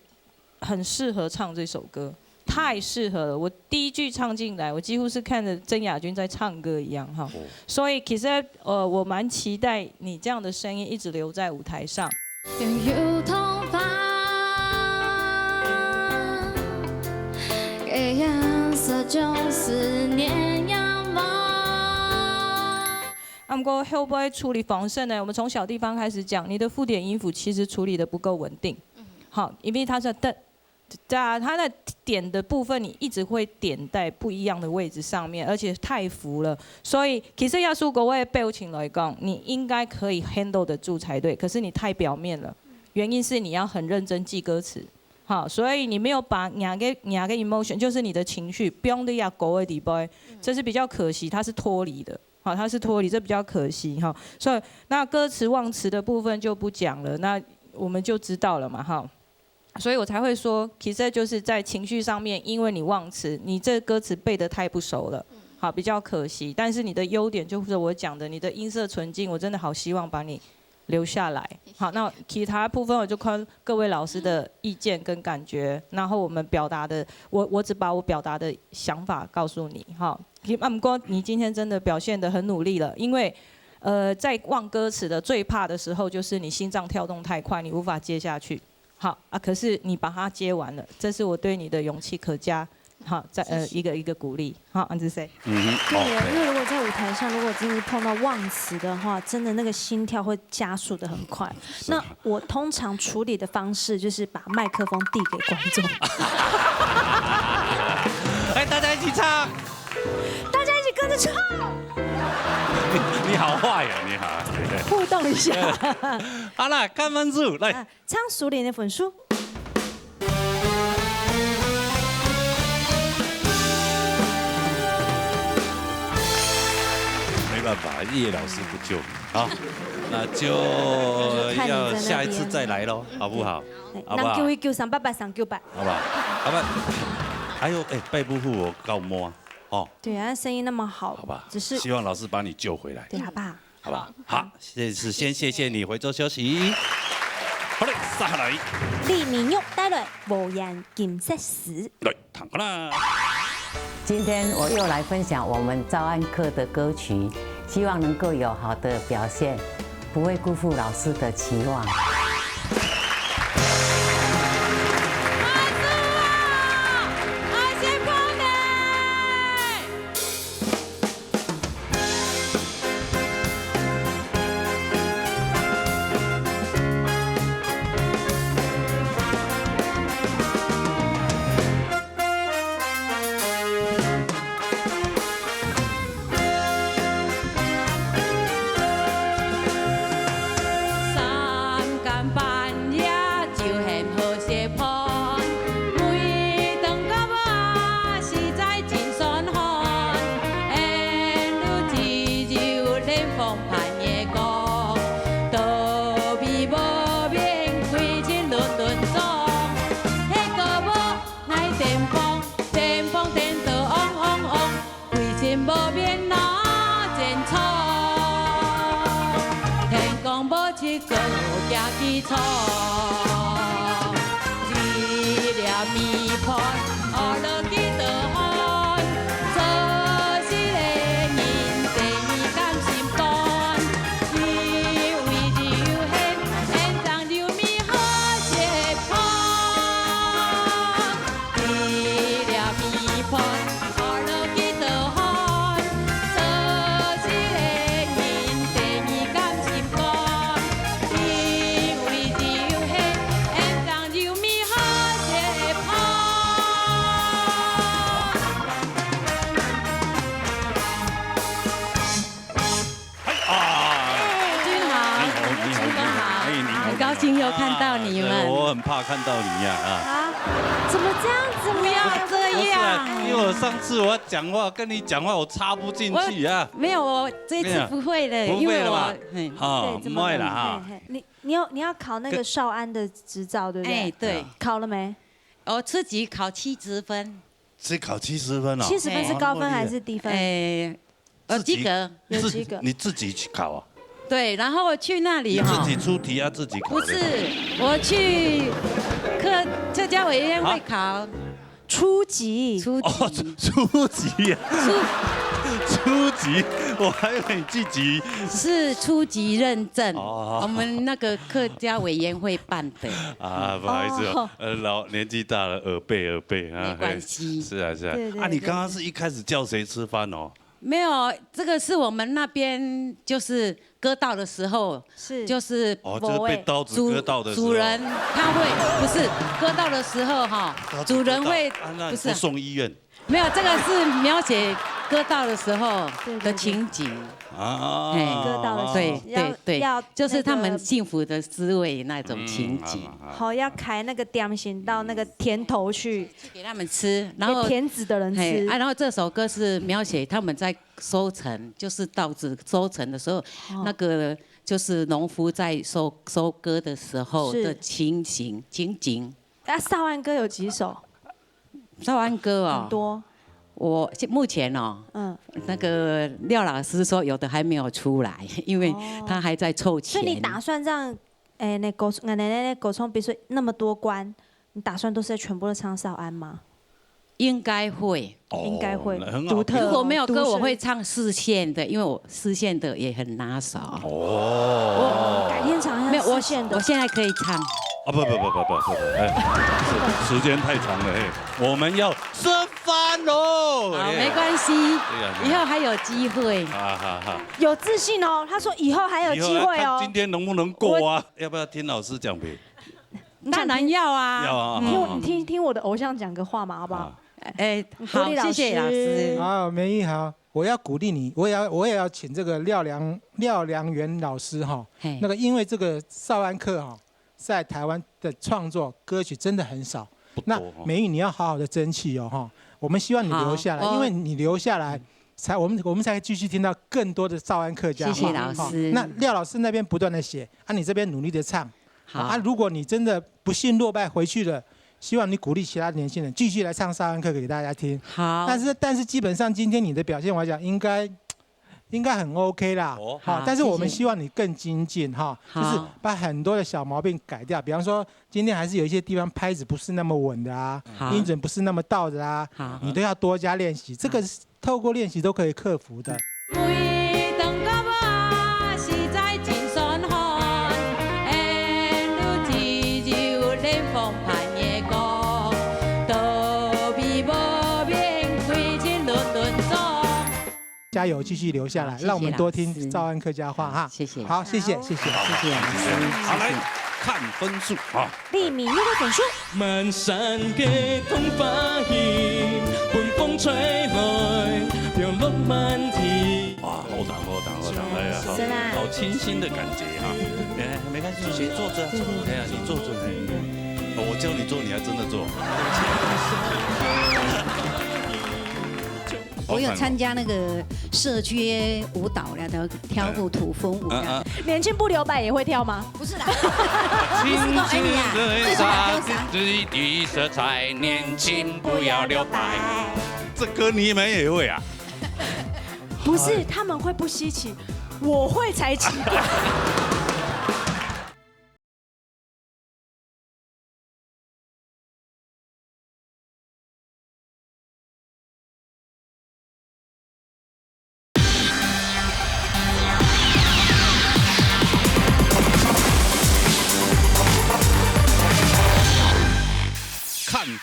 很适合唱这首歌，太适合了。我第一句唱进来，我几乎是看着曾雅君在唱歌一样哈。所以其实我蛮期待你这样的声音一直留在舞台上。拥有头发给颜色就是年阳光。不过会不会处理防渗呢？我们从小地方开始讲，你的附点音符其实处理的不够稳定。好，因为它是它的点的部分，你一直会点在不一样的位置上面，而且太浮了。所以其实要说各位表情来讲，你应该可以 handle 得住才对。可是你太表面了，原因是你要很认真记歌词。好，所以你没有把两个 emotion， 就是你的情绪，不用的要狗的底杯，这是比较可惜，它是脱离的。好，它是脱离，这比较可惜哈。所以那歌词忘词的部分就不讲了，那我们就知道了嘛哈。所以我才会说，其实就是在情绪上面，因为你忘词，你这歌词背得太不熟了，好，比较可惜。但是你的优点就是我讲的，你的音色纯净，我真的好希望把你留下来。好，那其他部分我就看各位老师的意见跟感觉，然后我们表达的，我只把我表达的想法告诉你。好，不过你今天真的表现得很努力了，因为在忘歌词的最怕的时候，就是你心脏跳动太快，你无法接下去。好啊，可是你把它接完了，这是我对你的勇气可嘉。好，一个鼓励。好，安子 say。对，因为如果在舞台上，如果真的碰到忘词的话，真的那个心跳会加速的很快。那我通常处理的方式就是把麦克风递给观众。来，大家一起唱。大家一起跟着唱。你好坏呀，你好。互动一下。好了，看分数来。唱熟练的分数。没办法，叶老师不救，好，那就要下一次再来喽，好不好？好不好？能叫388，上900，好不好？好吧。还有，拜不复我告摸哦。对啊，声音那么好，好吧，只是希望老师把你救回来，对，好不好？好吧，好，这次先谢谢你，回座休息。好嘞，下来。李明玉带来无言金色时。来，躺好啦。今天我又来分享我们招安课的歌曲，希望能够有好的表现，不会辜负老师的期望。三一个行去错，一粒面盘学落去倒海，做一个人第二甘心肝，因为流现现场流面好一盘，一粒面盘学落去倒海，做一个人第二甘心肝，因为流现现场流面好一盘。君好，你好，哎，你好，很高兴又看到你们。我很怕看到你呀啊！怎么这样子？不要这样，因为我上次我讲话跟你讲话，我插不进去啊。没有，我这次不会的，不会了吧？对，不会了哈。你要考那个少安的执照，对不对？哎，对，考了没？我自己考70分。只考70分哦。 70分是高分还是低分？及格，有及格。你自己去考啊？对，然后去那里哈。自己出题啊，自己考。不是，我去客家委员会考初级。初级呀。初级，我还以为你自己是初级认证，我们那个客家委员会办的。啊，不好意思哦，年纪大了，耳背啊。没关系。是啊。啊，你刚刚是一开始叫谁吃饭哦？没有，这个是我们那边就是割稻的时候，就是就是被刀子割到的时候，主人他会不是割稻的时候哈，主人会不是送医院。没有，这个是描写割稻的时候的情景啊，割稻的时候，对，就是他们幸福的滋味那种情景。好，要开那个点心到那个田头去给他们吃，然后田子的人吃。然后这首歌是描写他们在收成，就是稻子收成的时候，那个就是农夫在收割的时候的情景。啊，少安歌有几首？少安歌哦，很多。我目前哦，那个廖老师说有的还没有出来，因为他还在凑钱。所以你打算让，那狗葱，比如说那么多关，你打算都是全部都唱少安吗？应该会，应该会。独特。如果没有歌，我会唱四线的，因为我四线的也很拿手。我改天唱一下四线的。我现在可以唱。啊不，时间太长了我们要吃饭喽。好，没关系，以后还有机会。好，有自信哦。他说以后还有机会哦。今天能不能过啊？要不要听老师讲呗？当然要啊。要啊。你听我的偶像讲个话嘛，好不好？好，谢谢老师。好，梅姨好，我要鼓励你，我也要请这个廖良元老师哈。那个因为这个少安课哈。在台湾的创作歌曲真的很少，那梅玉你要好好的争气哦哈，我们希望你留下来，因为你留下来，我们才继续听到更多的少安客家话。谢谢老师。那廖老师那边不断的写，你这边努力的唱。好。如果你真的不幸落败回去了，希望你鼓励其他年轻人继续来唱少安客给大家听。好。但是基本上今天你的表现，我讲应该很 OK 啦，好，但是我们希望你更精进哈，就是把很多的小毛病改掉，比方说今天还是有一些地方拍子不是那么稳的啊，音准不是那么到的啊，你都要多加练习，这个透过练习都可以克服的。加油，继续留下来，让我们多听少安客家话哈。谢谢。好，谢谢老师。好，来看分数啊。李敏那个分数。漫山嘅通花现，寒风吹来，飘落漫天。哇，好挡，哎呀，好清新的感觉哈。没关系，你坐着。哎呀，你坐着。我教你做，你还真的做。我有参加那个社区舞蹈的跳过土风舞的。年轻不留白也会跳吗？不是啦。青春的沙子的色彩，年轻不要留白。这歌你们也会啊？不是，他们会不稀奇，我会才奇怪。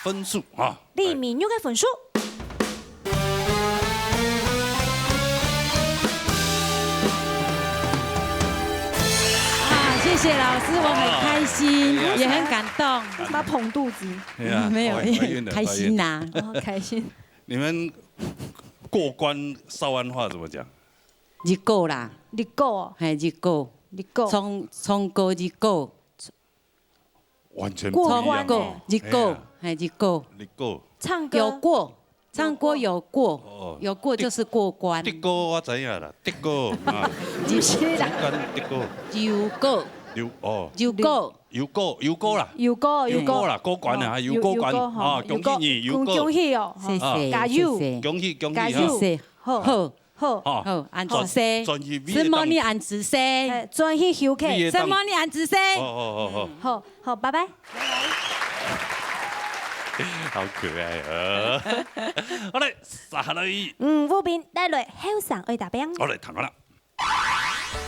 分数啊！立敏又给分数。谢谢老师，我很开心，也很感动。为什么要捧肚子？没有，开心呐，开心。你们过关少安话怎么讲？日过啦，日过，嘿，日过，日过，从过日过，完全不一样。日过，嘿，日过，日过，唱歌有过。唱歌有过，有过就是过关。得过我知影啦，得过啊，是啦，得过，有过，有哦，有过，有过，有过啦，有过，有过啦，过关啊，有过关啊，恭喜你，有过，恭喜哦，谢谢，加油，恭喜恭喜，谢谢，好，好，好，按子生，什么你按子生，专业休客，什么你按子生，好，拜拜。好可爱啊！好嘞，下来。武斌带来后上爱大兵。好嘞，谈啦。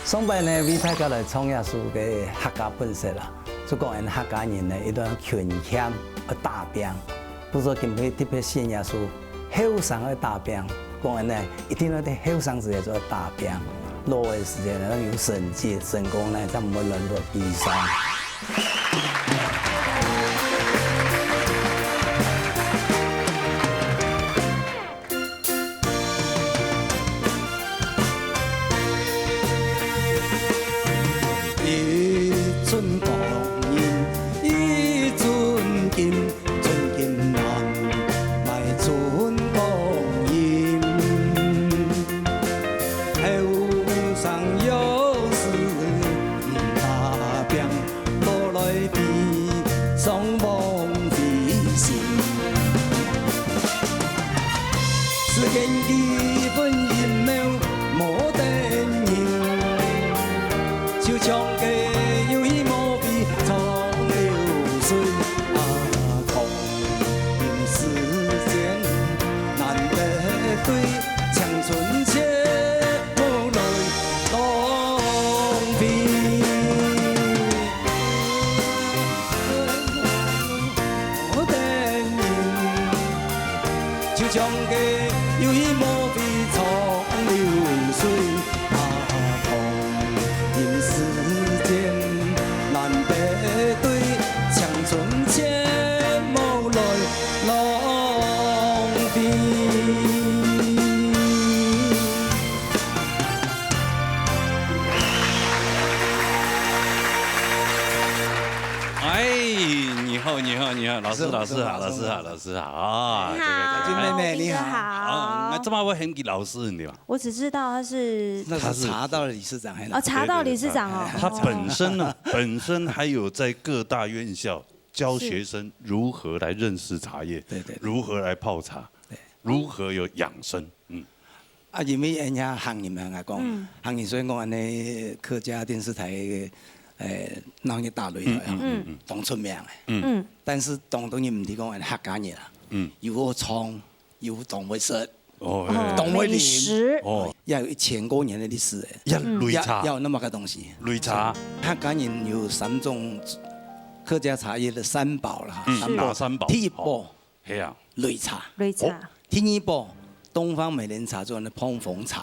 上班呢，为大家来创业书嘅客家本色啦，就讲因客家人呢一段群险嘅大兵，不说今天特别宣扬书后上嘅大兵，讲因呢一定要在后上时间做大兵，落嘅时间呢有成绩成功呢，才唔会沦落悲伤。老师好啊！你好，妹妹你好。那这么我很给老师你嘛？我只知道他是茶道理事长，茶道理事长哦。他本身还有在各大院校教学生如何来认识茶叶，对，如何来泡茶，如何有养生，因为人家行业来讲，行业所以讲安尼客家电视台那个大擂台当出名的，但是当然唔提讲客家人啦，有葱，有动物食，动物林，要有1000多年的历史，要有那么个东西。擂茶，客家人有3种客家茶叶的3宝啦，哪3宝？第1宝，系啊，擂茶，第2宝。东方美人茶做的碰风茶，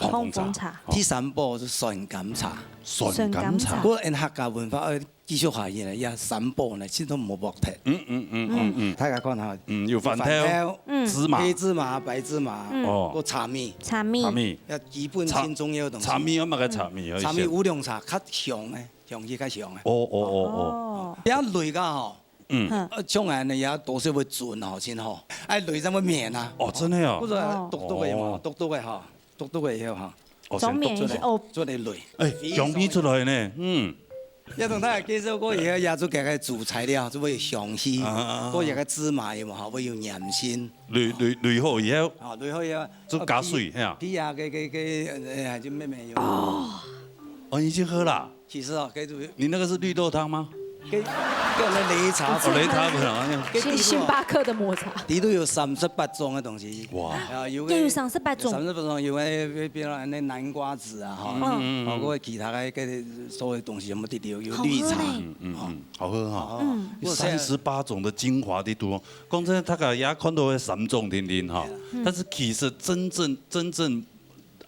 第3步是酸甘茶，酸甘茶。不过因客家文化继续下去呢，也3步呢，其实都冇剥脱。大家看下，有饭条，芝麻，黑芝麻、白芝麻，个茶米，要基本轻重要东西。茶米我嘛个茶米，茶米乌龙茶较香的，香气较香的。比较累噶吼。将来呢也多少会准吼先吼，哎累怎么免啊？真的哦，不是独独的嘛，独独的哈，独独的要哈，总免哦，做得累。香味出来呢，要同大家介绍过以后，也做加个主材料，就会香气，过一个芝麻有嘛，会有盐心。擂好以后，擂好以后，做加水，吓。皮啊，还就妹妹有。你已经喝了？其实哦，你那个是绿豆汤吗？叫那擂茶，擂茶不能。星巴克的抹茶。底都有38种的东西。哇！有38种。38种有诶，比如那南瓜子啊，哈，包括其他的个所有东西，什么底有绿茶，好喝哈。38种的精华的多，讲真，大家也看到那3种甜甜哈，但是其实真正。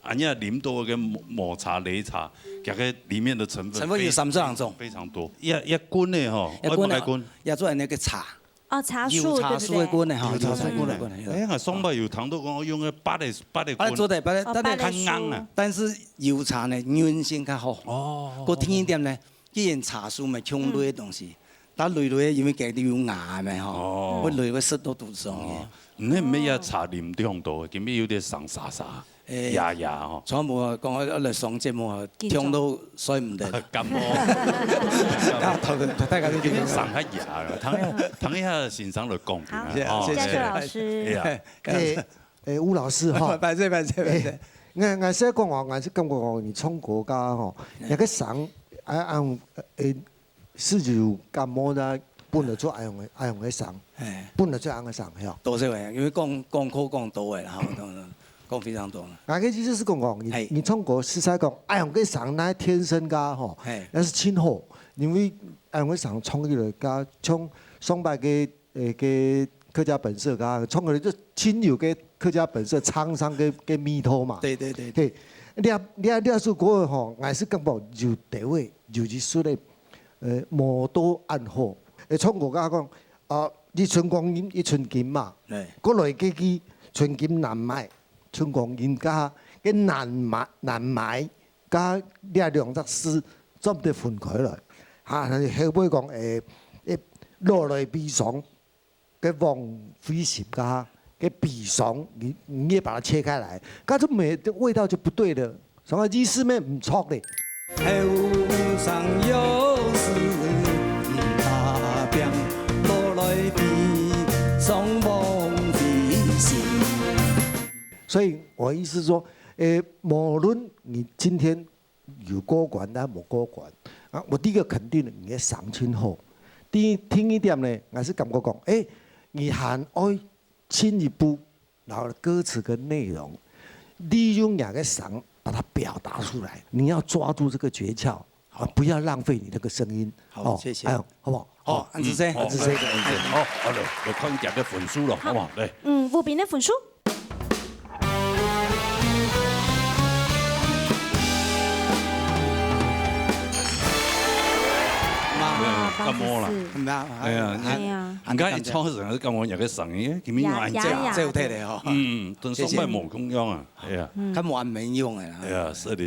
俺家啉多个抹茶、擂茶，其实里面的成分有32种，非常多。一滚的哈，一滚，也做那个茶。哦，茶树对不对？的滚的哈，有茶树滚的。哎，双白有糖都讲我用个8的滚。做的8的，较硬啊。但是油茶呢，韧性较好。哦。个甜一点呢，既然茶树咪冲类的东西，但类类因为家己有牙咪吼，会类会塞到肚上嘅。唔咩嘢茶啉中度，今日有啲生沙沙。牙吼，全部讲我嚟上節目，聽到睡唔得。感冒。大家都叫上下牙，等一下先生嚟講。好，嘉秀老師。吳老師哈，拜謝。我先講我感覺我你從國家吼，一個省是就感冒啦，本來做愛用嘅省，本來做愛用嘅省，係啊。多謝位，因為講口講多嘅啦，講非常多。我嘅意思是講，你從國實在講，愛用嘅省那天生噶吼，那是親好，因為愛用嘅省創起來噶，從上擺嘅客家本色噶，創起來就親有嘅客家本色滄桑嘅味道嘛。對。你說嗰吼，我是感覺就地位就是說咧，無多暗好。從國家講，你春光陰一寸金嘛，嗰來嘅寸金難買。春光陰加嘅難買加呢兩隻詩，做唔得分開來嚇。後尾講落來鼻爽嘅黃飛葉加嘅鼻爽，你也把它切開來，咁就味道就不對了。所以意思咩唔錯咧。後上有事打邊，落來鼻爽黃飛葉。所以我意思說，無論你今天有過關還冇過關，我第一個肯定你嘅嗓親好。聽一點呢，我是感覺講，你還愛進一步，然後歌詞跟內容，利用兩個嗓把它表達出來。你要抓住這個訣竅，不要浪費你那個聲音。好，謝謝。好不好？好，安子生。好，來看第二個分數咯，好唔好？來。吳斌的分數。感冒啦，係啊，而家一初時係感冒有個聲音，咁樣按這有睇嚟嗬。真雙拜冇空樣啊，係啊。咁完美用嘅。係啊，是的。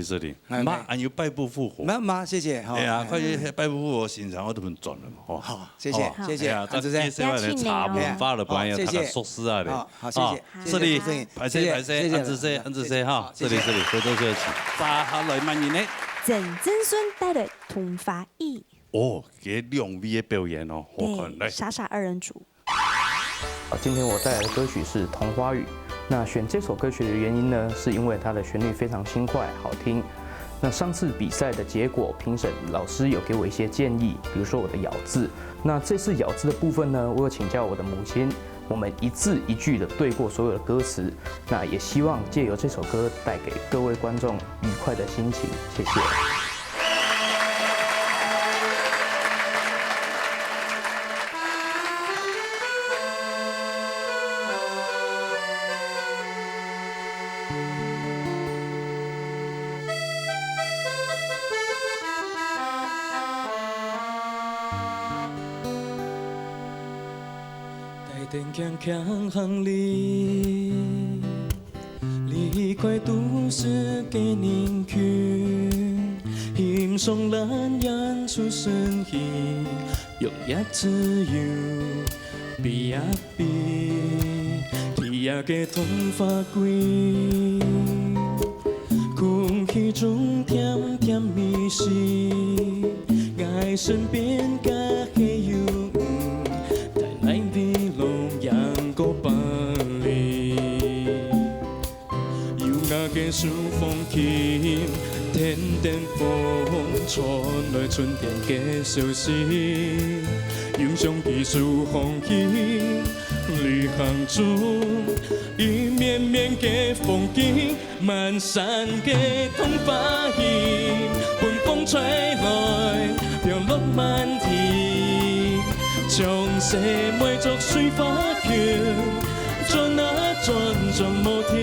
媽，還有拜不復活。媽，謝謝。係啊，快啲拜不復活現場我都唔準啦嘛。好，謝謝。這些茶文化的朋友，大家熟悉啊的。好，謝謝。這裡排謝，安子生哈，這裡，回頭就起。發下來問你呢？鄭曾孫帶來同法藝。哦，給兩位的表演哦，我看來。傻傻二人組。今天我帶來的歌曲是《童話語》。那選這首歌曲的原因呢，是因為它的旋律非常輕快好聽。那上次比賽的結果，評審老師有給我一些建議，比如說我的咬字。那這次咬字的部分呢，我有請教我的母親，我們一字一句的對過所有的歌詞。那也希望借由這首歌帶給各位觀眾愉快的心情。謝謝。强强行里，离开都市嘅人群，欣赏蓝颜出身气，用一自由比一比，天下嘅童話鬼，空氣中甜甜蜜蜜，愛身邊嘅黑油。嘅數風琴，點點風传来春天的消息，影像艺术风景，旅行中，一面面的风景，漫山的桐花影，春风吹来，飘落满天，将世每作水花桥，转啊转转无停。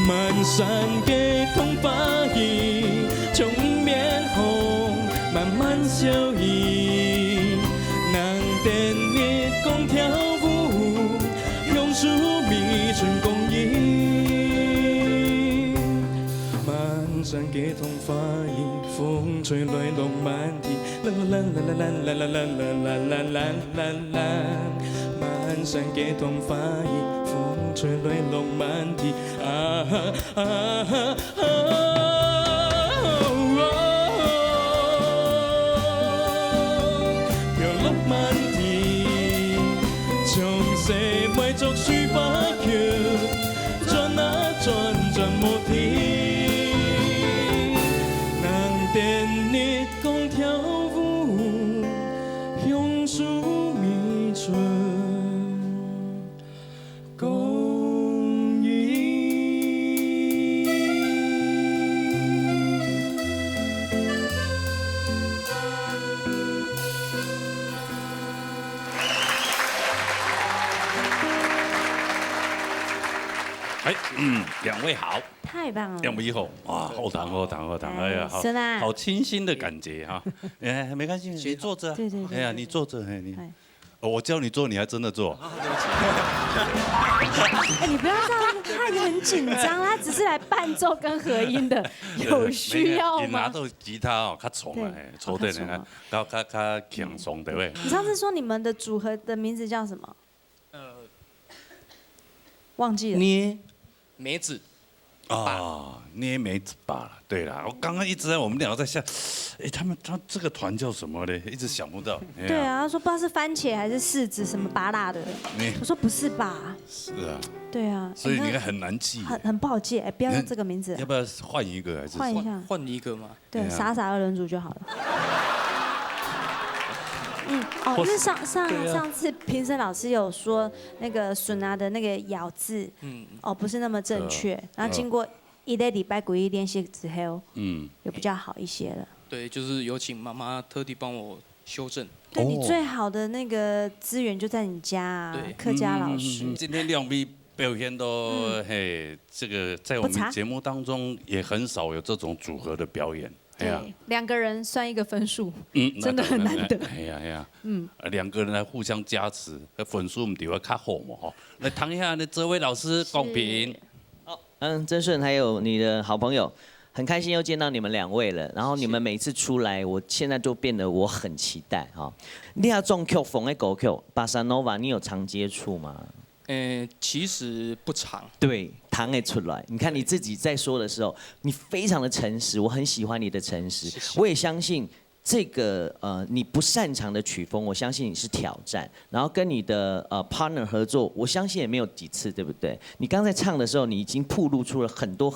漫山的桐花影，从面红慢慢消逸，人等你共跳舞，榕树迷春共迎。漫山的桐花影，风吹来浪漫天，啦啦啦啦啦啦啦啦啦啦啦啦。漫山的桐花影，风吹来浪漫天，啊哈啊哈啊！飘落满天，将世每作水花桥，转啊转转无停，人等你共跳舞，榕树迷春。两位好，太棒了！两位好，哇，后堂，哎呀，好，好清新的感觉哈。哎，没关系，你坐着。对。哎呀，你坐着，哎你，我叫你坐，你还真的坐。哎，你不要这样，他已经很紧张，他只是来伴奏跟合音的，有需要吗？你拿到吉他哦，较重啊，抽的呢，较轻松对不对？你上次说你们的组合的名字叫什么？忘记了。捏梅子啊，捏梅子罢了。对啦，我刚刚一直在我们两个在想，哎，他这个团叫什么嘞？一直想不到。对啊，他说不知道是番茄还是柿子什么芭辣的。我说不是吧？是啊。对啊。所以你看很难记。很不好记，哎，不要用这个名字。要不要换一个还是？换一下。换一个吗？对，傻傻二人组就好了。因为上次评审老师有说那个笋啊的那个咬字，不是那么正确，然后经过一个礼拜鼓励练习之后，有比较好一些了。对，就是有请妈妈特地帮我修正。对你最好的那个资源就在你家啊，客家老师。今天亮斌表现都这个在我们节目当中也很少有这种组合的表演。对，2个人算一个分数，真的很难得。哎呀，2个人来互相加持，分数唔就会较好嘛吼。来谈一下呢，这位老师公平。好，曾顺还有你的好朋友，很开心又见到你们2位了。然后你们每次出来，我现在就变得我很期待哈。你要中 Q 风的歌曲，巴萨诺瓦，你有常接触吗？其实不长。对，弹得出来。你看你自己在说的时候，你非常的诚实，我很喜欢你的诚实。谢谢。我也相信这个你不擅长的曲风，我相信你是挑战。然后跟你的partner 合作，我相信也没有几次，对不对？你刚才唱的时候，你已经暴露出了很多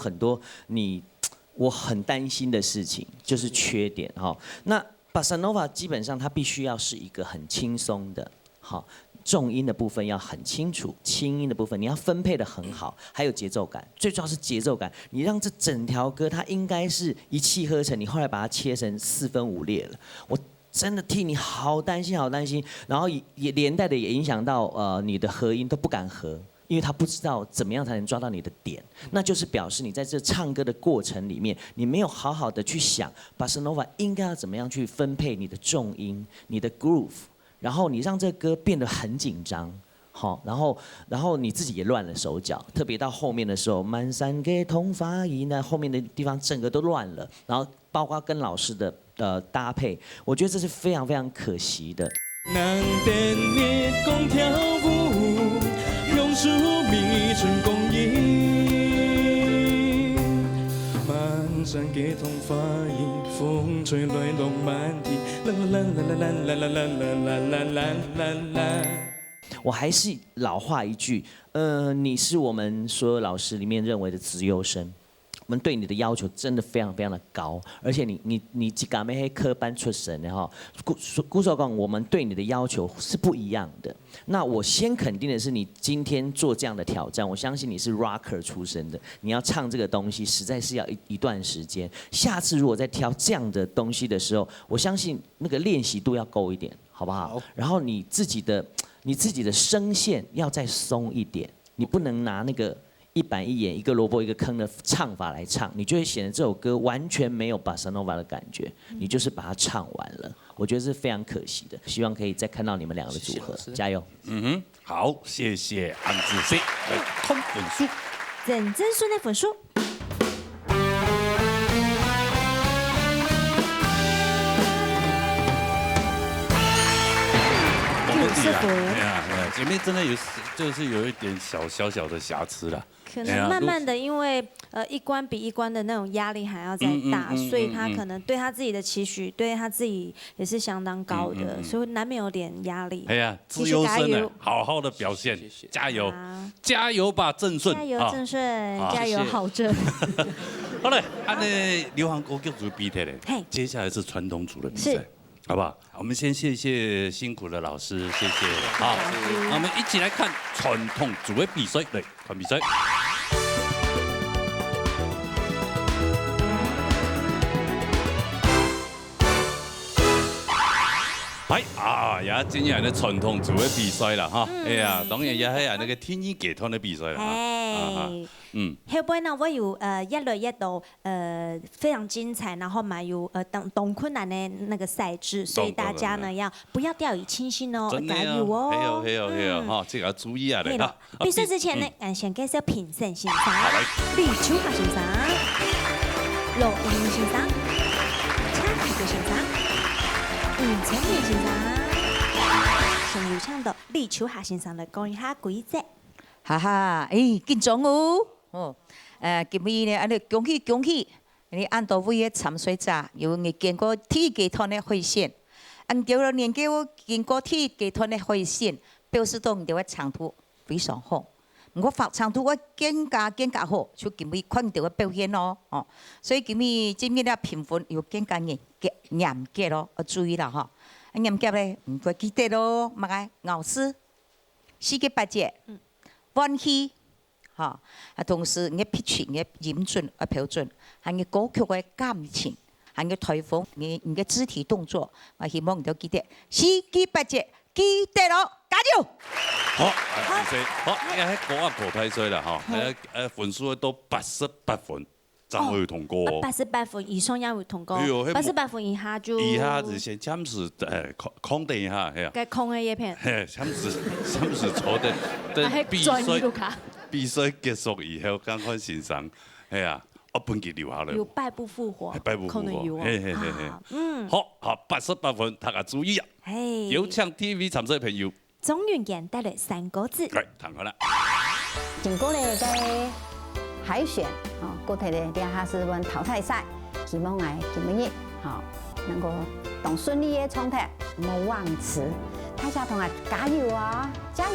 我很担心的事情，就是缺点哈。那巴萨诺瓦基本上它必须要是一个很轻松的，好。重音的部分要很清楚，轻音的部分你要分配得很好，还有节奏感，最重要是节奏感。你让这整条歌它应该是一气呵成，你后来把它切成4分5裂了，我真的替你好担心，好担心。然后也连带的也影响到你的合音都不敢合，因为他不知道怎么样才能抓到你的点，那就是表示你在这唱歌的过程里面，你没有好好的去想巴萨诺瓦应该要怎么样去分配你的重音，你的 groove。然后你让这个歌变得很紧张，好，然后你自己也乱了手脚，特别到后面的时候，满山给桐花影，那后面的地方整个都乱了，然后包括跟老师的搭配，我觉得这是非常非常可惜的。人等你共跳舞，榕树迷春共迎，满山给桐花影，风吹来浪漫天，啦啦啦啦啦啦啦啦啦啦。我还是老话一句，你是我们所有老师里面认为的资优生。我们对你的要求真的非常非常的高，而且你几个没黑科班出身的哈，鼓手讲我们对你的要求是不一样的。那我先肯定的是，你今天做这样的挑战，我相信你是 rocker 出身的，你要唱这个东西实在是要一段时间。下次如果再挑这样的东西的时候，我相信那个练习度要够一点，好不好？然后你自己的声线要再松一点，你不能拿那个。一板一眼、一个萝卜一个坑的唱法来唱，你就会显得这首歌完全没有巴萨诺瓦的感觉，你就是把它唱完了，我觉得是非常可惜的。希望可以再看到你们两个的组合，加油！好，谢谢安子 C 来看分数，认真数的分数。90分。前面真的就是有一点小的瑕疵啦。可能慢慢的，因为一关比一关的那种压力还要再大，所以他可能对他自己的期许，对他自己也是相当高的，所以难免有点压力。哎呀，自由生呢，好好的表现，加油，加油吧，郑顺，加油郑顺，加油郝正。好嘞，按那流行歌剧组比赛嘞，接下来是传统组的比赛。好不好？我们先谢谢辛苦的老师，谢谢。好，那我们一起来看传统组的比赛，来看比赛。係啊，也真係咧傳統組嘅比賽啦，嚇！哎呀，當然也係那個天衣劇團嘅比賽啦，後邊呢，我有一類一道非常精彩，然後蠻有懂困難的那個賽制，所以大家呢要不要掉以輕心哦，加油哦！係啊，嚇，這個要注意啊，嚟啦！比賽之前呢，先介紹評審先生，李秋華先生、羅英先生、蔡啟國先生。陳明先生，先有請到李秋霞先生來講一下規則。哈哈，緊張哦！今日呢，你恭喜！你按到位嘅參賽者有你經過體育集團嘅會選，按叫年紀經過體育集團嘅會選，表示到你哋嘅長度非常好。我發長度我更加好，就今日看到嘅表現咯。所以今日咧評分要更加嚴格咯，要注意啦嚇。嚴格咧唔該記得咯，乜嘅咬字、四個八節、彎氣嚇，同時你 pitch 嘅音準啊標準，係你歌曲嘅感情，係你台風你嘅肢體動作，我希望你都記得四個八節，記得咯，加油！好，好，喺嗰個淘汰賽啦嚇，分數都88分，才會通過。88分以上也會通過，88分以下就。以下是先暫時空定一下，係啊。該空嘅一片。暫時坐等比賽結束以後，趕快欣賞，係啊，我本期留下來。有敗不復活。可能有好，88分，大家注意啊！有請 TV 參賽朋友。總原件帶來3個字。嚟，談下啦。經過咧嘅海選，過睇咧啲下是問淘汰賽，希望我今日能夠當順利嘅創態，莫忘詞。大家同學加油啊！加油！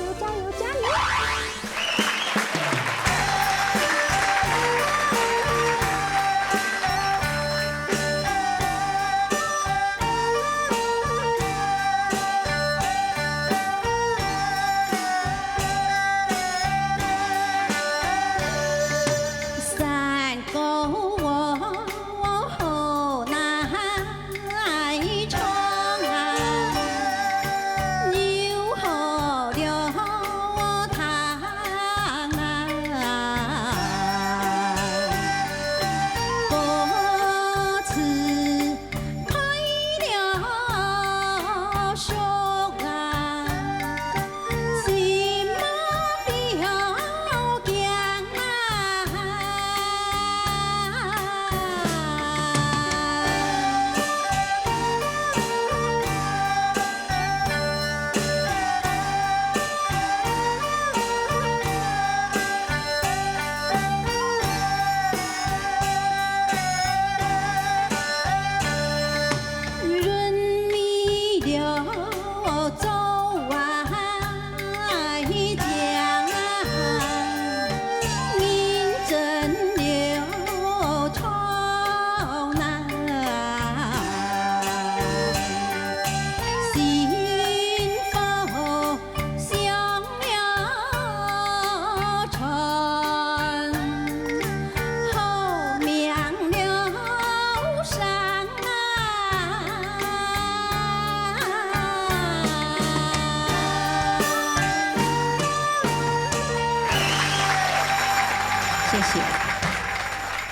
谢。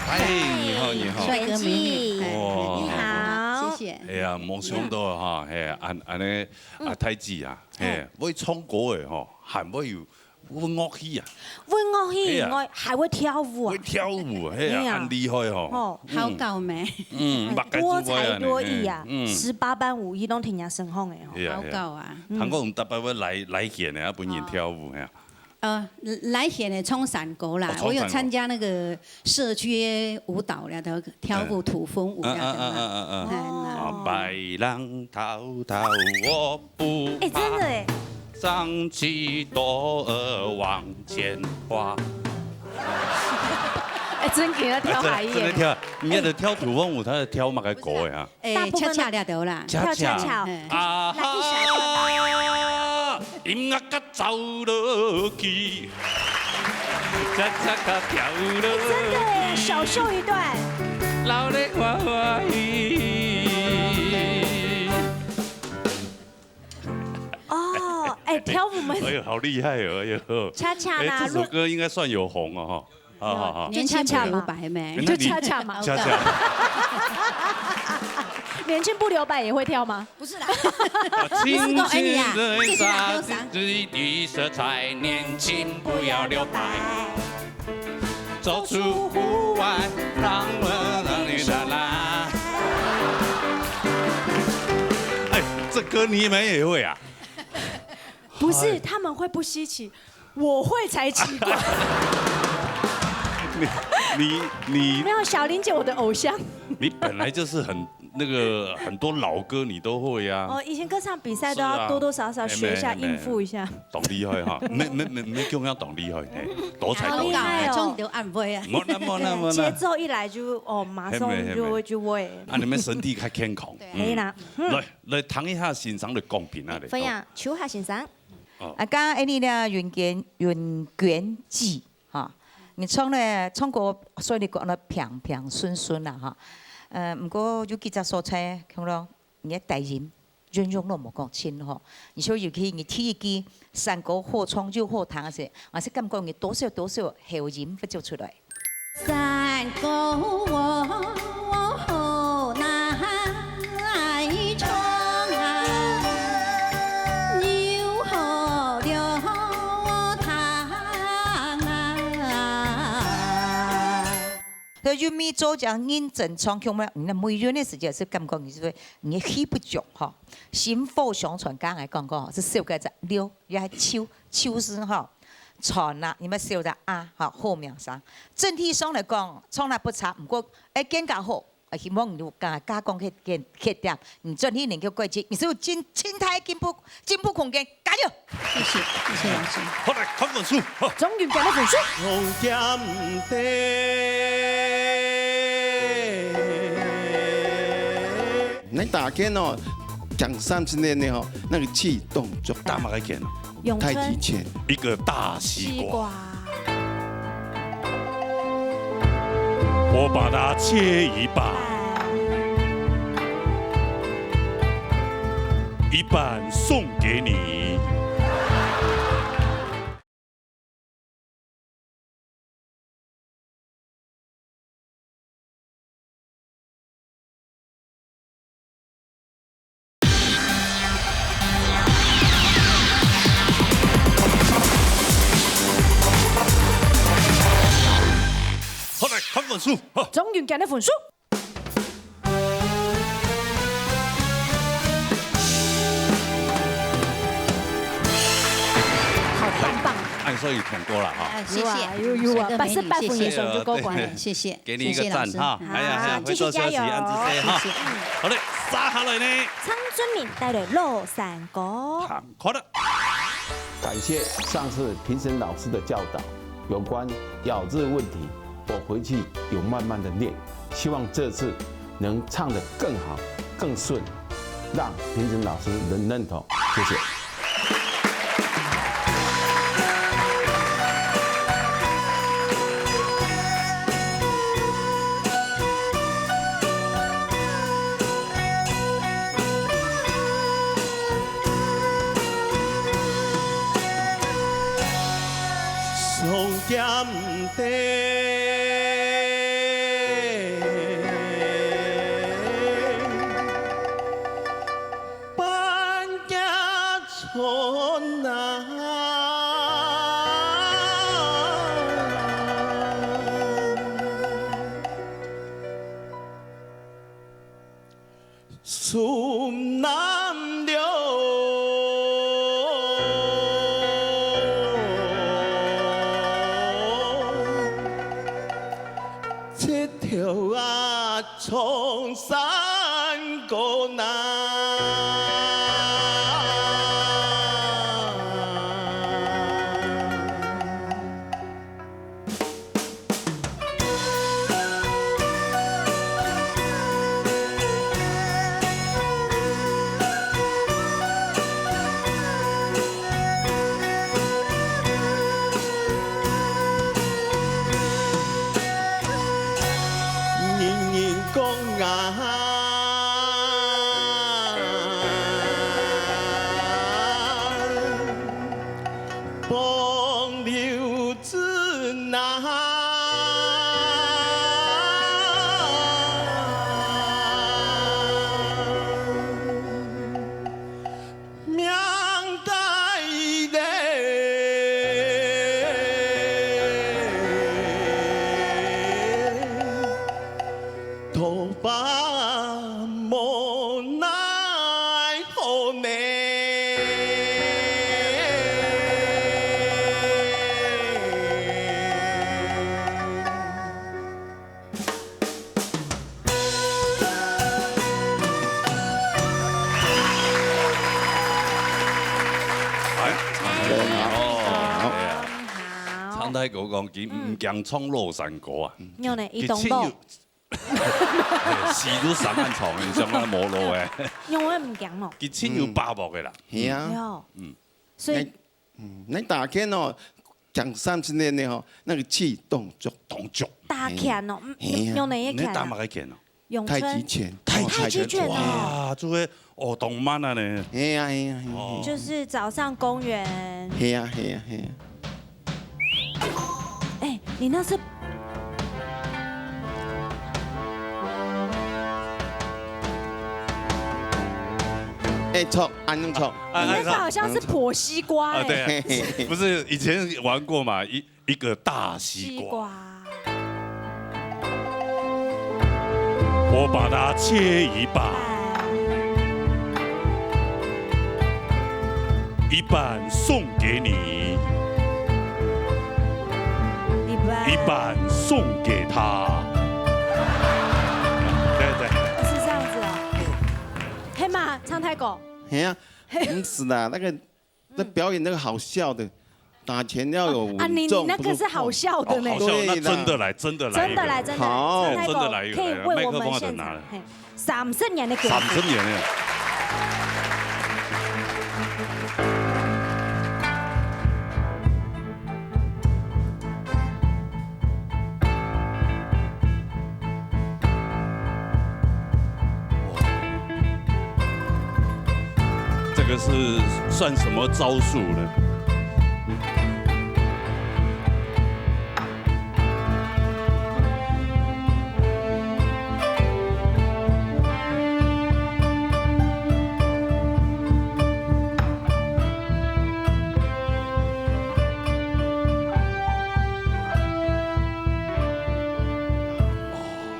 哎，你好，你好，帅哥美女，哇，你好，谢谢。哎呀，梦想到哈，哎，安尼太子啊，哎，会唱歌的吼，还会有乐器啊，会乐器以外，还会跳舞啊，会跳舞，哎呀，很厉害吼。好搞没？多才多艺啊，18般武艺都听人声风的哦。好搞啊！韩国人特别要来现的，本人跳舞呀。来现的冲伞歌啦，我有参加那个社区舞蹈了的跳舞土风舞了的。白浪滔滔我不怕。真的哎。张起朵儿往前滑。真给他跳海耶！真的跳，人家在跳土风舞，他在跳嘛个歌呀。恰恰了得啦，恰恰。啊哈！音乐甲走落去，恰恰甲跳落去。真的哎，小秀一段。老的欢欢喜。哎，跳舞们。哎呦，好厉害哦！哎呦。恰恰啦，这首歌应该算有红哦哈。好，年轻不留白没？就恰恰嘛。恰恰。年轻不留白也会跳吗？不是啦。轻轻的洒自己的色彩，年轻不要留白。走出户外，让我让你啦啦。哎，这歌你们也会啊？不是，他们会不稀奇，我会才奇怪。你没有小林姐，我的偶像。你本来就是很多老歌你都会呀。哦，以前歌唱比赛都要多多少少学一下，应付一下。懂厉害哈，没中央懂厉害，多才多艺。中流暗飞啊。节奏一来就马上就会。啊，你们身体较健康。可以啦。来弹一下欣赏的公平啊！分享，求下欣赏。刚刚你呢云卷记哈。你唱歌所以你讲得平平顺顺啦哈，不过有几只所在，看咯，你大人运用都无讲清吼。你说尤其你体育山歌好唱就好弹些，我是感觉你多少后音不就出来。山歌我好难唱啊，又好了我弹啊。就咪做讲认真唱腔嘛，你每日的时间是感觉你是你气不足哈，薪火相传，刚才讲过是少个只六，也系秋声哈。传啦，你们少只啊，好后面上。整体上来讲，唱得不差，不过更加好。希望你加工去点，你整体能够改进，你是有静态进步空间，加油！谢谢老师。好来看本书，终于讲了本书。红点地，那打天哦，讲30年的哦，那个气动就大马个见了。太极拳，一个大西瓜，我把它切一半，一半送给你。好来看本书，终于讲了本书。好棒！按说也通过了哈。谢谢，有啊，88分以上就过关了，谢谢，给你一个赞哈。哎呀，继续加油，按子哈。好嘞，接下来呢？苍尊敏带来《落山歌》。好的。感谢上次评审老师的教导，有关咬字问题，我回去有慢慢的练，希望这次能唱得更好、更顺，让评审老师能认同。谢谢。红点地。困难。숨难留，这条啊苍山高难。常太哥讲，佢唔惊冲落山歌啊。有呢，移动路。是都3萬床以上啦，冇路嘅。因為唔驚咯。佢千要8幕嘅啦。係啊。所以，你打拳哦，講30年呢，那個氣動足。打拳哦，用哪一拳？你打乜嘅拳啊？咏太極拳。太極拳哇，做嘅學動漫啊呢。係啊係啊係啊。就是早上公園。係啊係啊係啊。哎，你那是。哎，错，安弄错。你那个好像是破西瓜哎。对，不是以前玩过嘛，一个大西瓜。我把它切一半，一半送给你，一半送给他。对。是这样子哦。黑马唱太狗。哎呀，不是的，那表演那个好笑的，打拳要有稳重。你那个是好笑的呢。好笑，那真的来，真的来。真的来，真的。好，真的来一个。可以为我们现场。30年的歌。30年了。这个是算什么招数呢？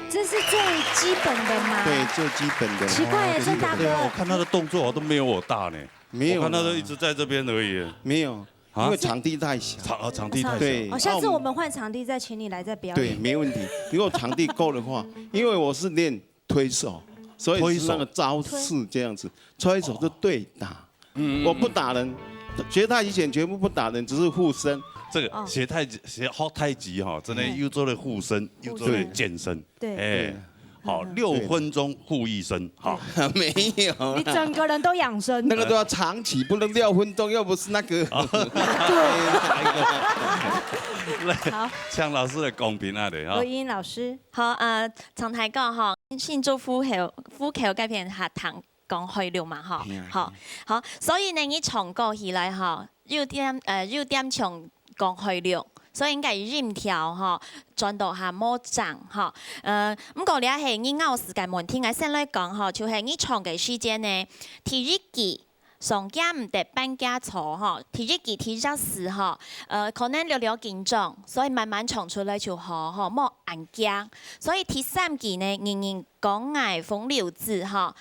这是最基本的吗？对，最基本的。奇怪耶，郑大哥。我看他的动作都没有我大呢。没有。我看他都一直在这边而已。没有，因为场地太小。场地太小。对。哦，下次我们换场地再请你来再表演。对，没问题。如果场地够的话，因为我是练推手，所以是那个招式这样子，推手就对打。我不打人，学太极拳全部不打人，只是护身。这个学太极哈，真的又做了护身，又做了健身。对。哎。好，6分钟护一身，好，没有，你整个人都养生，那个都要长期，不能6分钟，又不是那个。好，向老师的公平啊的哈。罗英老師，好常太講嗬，先做呼口改變下堂講去了嘛嗬，好，所以呢，你唱歌起來嗬，要點唱講去了。所以應該音調吼轉到下冇漲吼，不過咧係你咬時間問題，我先來講吼，就係你唱嘅時間呢，第一季上家唔得搬家错吼，提一记提只时吼，可能略紧张，所以慢慢唱出来就好吼，莫硬惊。所以第3句呢，人人讲爱风流字吼，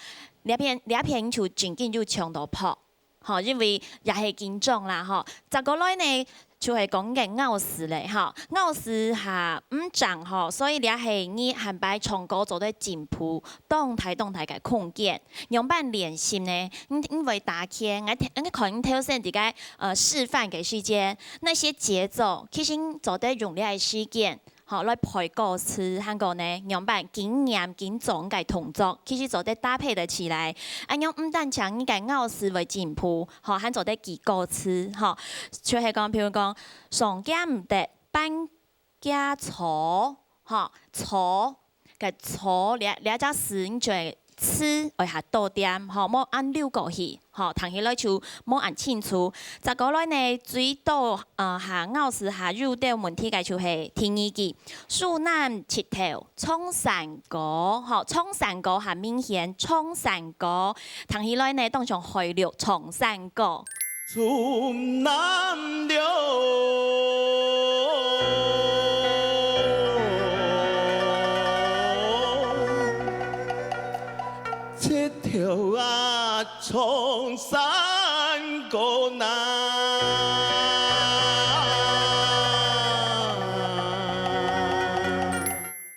两篇就真紧就唱到破，吼，因为也系紧张啦吼。再过来呢，就系讲嘅咬字咧吼，咬字下唔长吼，所以也系你汉白唱歌做得进步，动态嘅空间。用办练习呢，因为打开，我可能挑选啲个示范嘅时间，那些节奏其实做得用嚟时间。好，来配歌词，韩国呢，用办紧念紧总嘅动作，其实做得搭配得起来。用唔但唱你嘅咬字为进步，好，还做得记歌词，好，就系讲，譬如讲，上家唔得搬家错，好，错嘅错，两只词你就系吃为下多点，好，莫按溜过去，好，弹起来就莫按清楚。再过来呢，最多下咬字下入的问题嘅就系第2句，树南切头冲山歌，好，冲山歌下明显冲山歌，弹起来呢当成回流冲山歌。出南流。切条啊，冲山歌呐。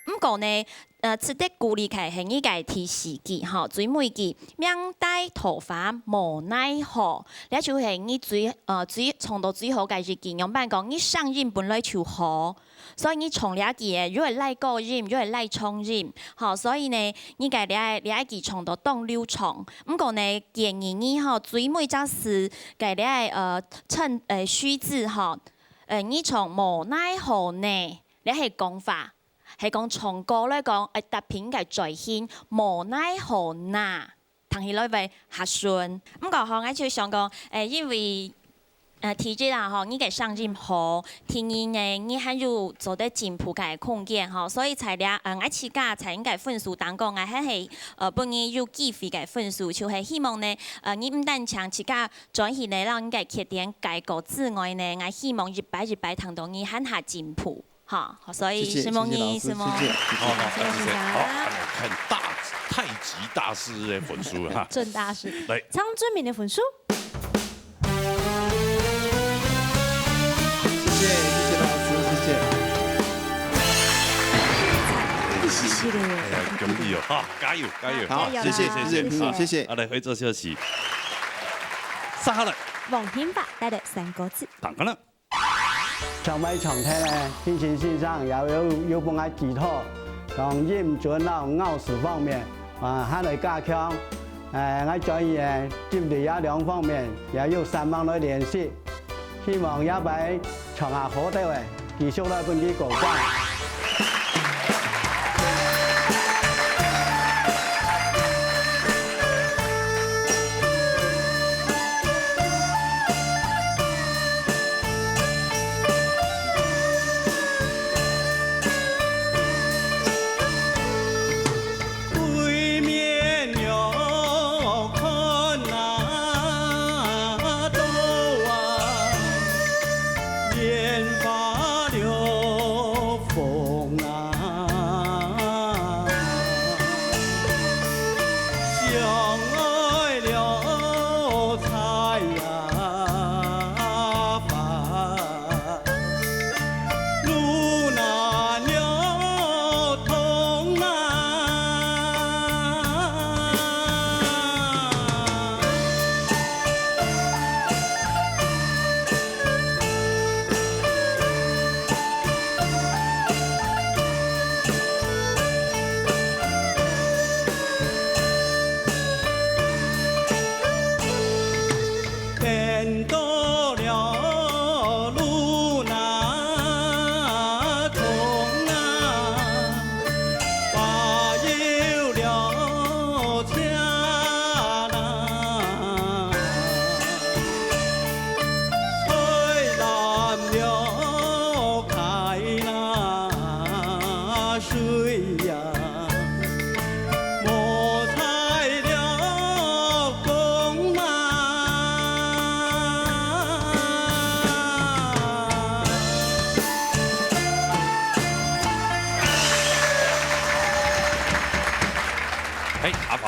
唔过呢，值得鼓励嘅係呢個第4句吼，最尾句命帶頭髮無奈何，呢就係你最唱到最好嘅一句。用辦講，你聲音本來就好，所以你唱呢句嘅，如果賴高音，如果賴重音，好，所以呢，你嘅呢句唱到當流暢。唔過呢，建議你吼最尾則是嘅呢趁虛字吼，你唱無奈何呢，呢係講法。係講唱歌咧講，特別嘅在顯無奈何呐，彈起來會較順。咁個行我就想講，因為提這啦吼，你嘅聲音好，第二呢，你還有做得進步嘅空間吼，所以才咧我自家才應該分數當講，我係本年有機會嘅分數，就係希望呢，你唔單唱自家轉起呢，讓你嘅缺點改過之外呢，我希望一擺聽到你很下進步。好，所以石夢姨，石夢，好，謝謝。好，來看太極大師嘅分數哈。鄭大師，來，張俊明嘅分數。謝謝老師，謝謝你。哎呀，恭喜哦，好，加油，加油，好，謝謝，謝謝。好，來回座休息。上好了。王天發帶來3個字。當然了。唱咪唱聽咧，天前線上有幫我指導，講音準啦、咬字方面，還來加強。我專業接力也2方面，也有3方來練習，希望也俾唱下好啲嘅，繼續來幫佢過關。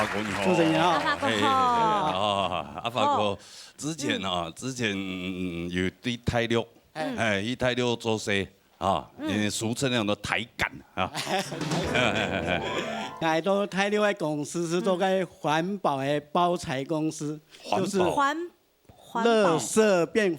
法国你好，主持人好，阿法哥好。哦，阿法哥之前有对泰六，以泰六做事啊，俗称那种的台感啊。我都泰六的公司是做个环保的包材公司，就是垃圾变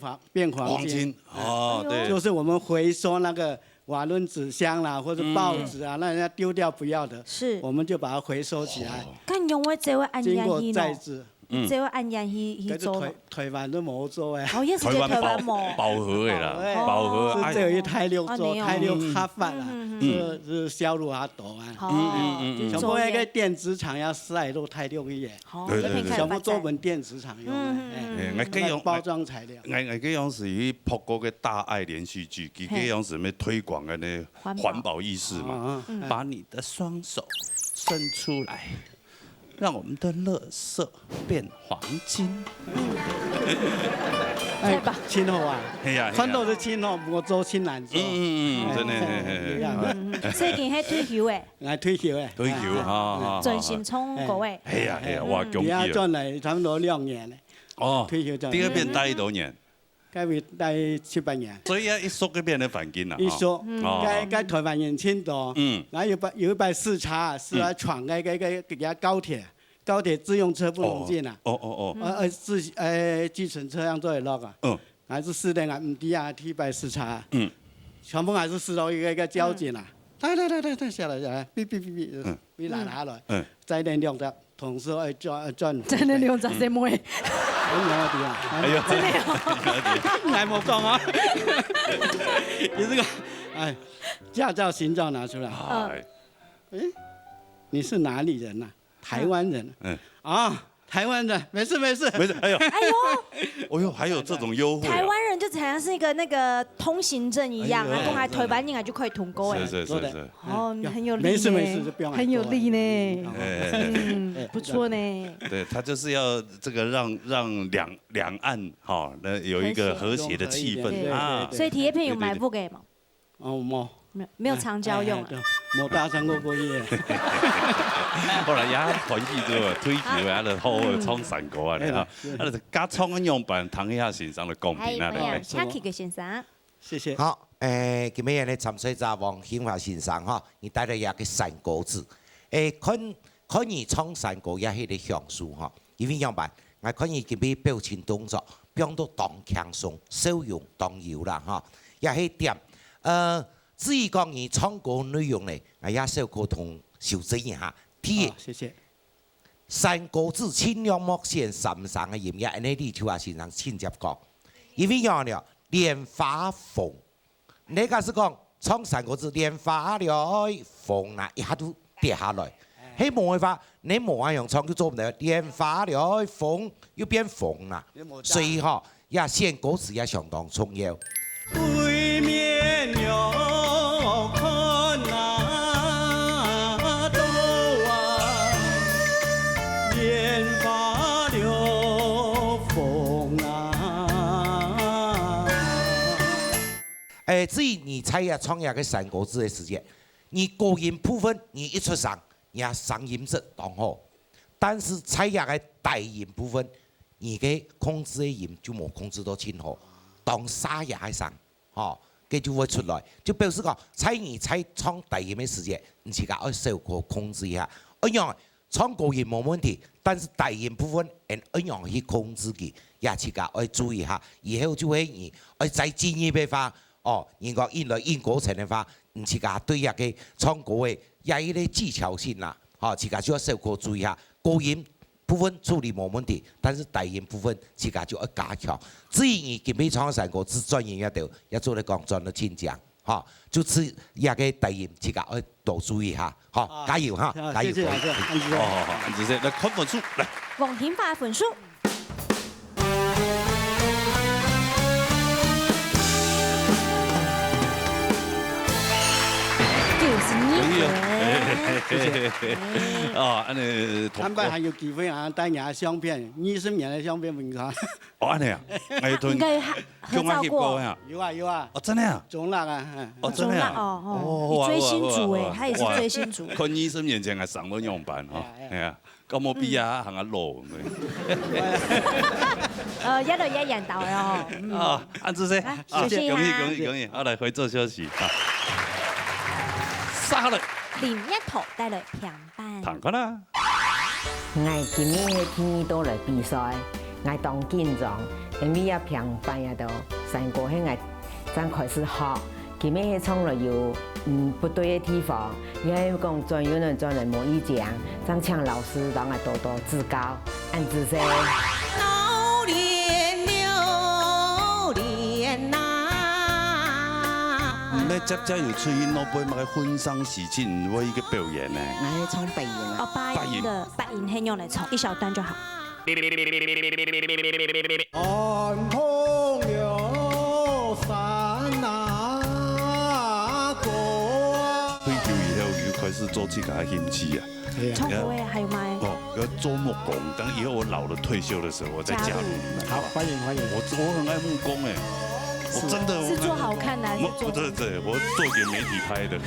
黄金。哦，对，就是我们回收那个瓦楞纸箱啦，或者报纸啊，那人家丢掉不要的，是，我们就把它回收起来。干用我这位按经过压去再制。这位按压去做。台湾都冇做诶。哦，也是台湾冇。饱和的啦，饱和。是只有一泰六做，泰六咖饭啦，是销入下大啊。全部那个电子厂要晒都泰六去嘅。对，全部做本电子厂用嘅。包装材料。我这样是于拍过个大爱连续剧，佢这样是咩推广的呢环保意识嘛，把你的双手伸出来。让我们的垃圾变黄金。哎，亲后啊，系啊，穿到是亲后，我做亲男做。真的。最近喺退休诶。我退休诶。退休哈。专心冲各位。系啊，哇，恭喜啊！转来差不多2年咧。哦。退休转。第二遍待多年？该会待7、8年。所以一缩嗰邊嘅環境啊，一縮，該台灣人遷到，然後有一擺視察闖個高鐵自用車不能進啊。計程車樣做會落啊。還是4點唔啲啊，一擺視察。全部還是試到一個交警啊。來，下來，嗶來下來，再練兩隻，同時去轉。再練兩隻什麼？哎呀，真的哦，還冇講啊！你這個，哎，駕照、行照拿出來。你是哪裡人呐？台灣人。啊，台灣人，沒事。哎呦，還有這種優惠。台灣人就好像是一個那個通行證一樣，然後還台灣人就可以通過哎。是。哦，很有力。沒事，就不用。很有力呢。不錯呢。對，他就是要這個讓兩岸哈，有一個和諧的氣氛啊。所以體驗片有買不給嗎？冇。沒有長焦用啊。冇搭上過嘢。後來也團結咗，推橋啊，就好創成果啊，啊，就加創嘅樣板，談一下先生嘅公平啊，嚟。Chucky 嘅先生，謝謝。好，今日呢沉水站王興華先生哈，你帶來一個山果子，看你創山果也係啲享受哈，因為樣板，我看你今日表情動作，變到當輕鬆，笑容當有啦哈，也係點，至於講你唱歌內容呢，我也小可同修正一下。謝謝。山果子千兩莫嫌深上嘅鹽嘢，呢啲就話先生親接講，因為樣了蓮花鳳，呢個是講唱山果子蓮花了鳳啊，一下都跌下來，喺冇辦法，你冇一樣唱都做唔到，蓮花了鳳要變鳳啦，所以嗬，也選歌詞也相當重要。對面有看那朵啊，蓮花了鳳啊。至於你猜下創業嘅山果子嘅時間，你高音部分你一出聲，你上音質當好，但是猜下嘅低音部分，你嘅控制嘅音就冇控制到清楚，當沙啞嘅聲。哦，佢就會出來，就表示講，猜唱低音嘅時間，你自己要小可控制一下。一樣唱高音冇問題，但是低音部分，一樣去控制佢，也自己要注意下。以後就會你再專業嘅話，如果演過程嘅話，你自己對一個唱歌嘅也有啲技巧性啦，自己就要小可注意下高音。部分處理冇問題，但是低音部分自己就要加強。至於你今日唱山歌，只專業一條，要做嚟講專到清講，就是一個低音自己要多注意下，加油哈，加油！謝謝，安子，來看分數，來。王興華分數。安尼安排還有機會啊，帶人相片，20年的相片文化。安尼啊，應該合照過。有啊。真的啊。中辣啊。真的啊。你追星族哎，他也是追星族。看20年前嘅上門樣板，係啊。咁我比啊行下路。一路一人到哟。啊，安志先，恭喜恭喜，好来回座休息啊。杀了。林一圖帶來平板。彈開啦。我今年嘅天都來比賽，我當緊張，因為一平板也都三個喺我剛開始學，今年係從來有不對嘅地方，因為講專有人專來冇意見，張強老師讓我多多指教，按子些。流年流年呐。咩接有出現攞杯乜嘅婚喪喜慶嗰一個表演呢？我係唱白演啊。白演的白演係用來唱一小段就好。寒空有山那個。退休以後要開始做自己嘅興趣啊。唱歌嘅還有嗎？哦，要做木工，等以後我老了退休的時候，我再加入你們。好，歡迎歡迎。我很愛木工哎。我真的是做好看的還是做？對，我做給媒體拍的。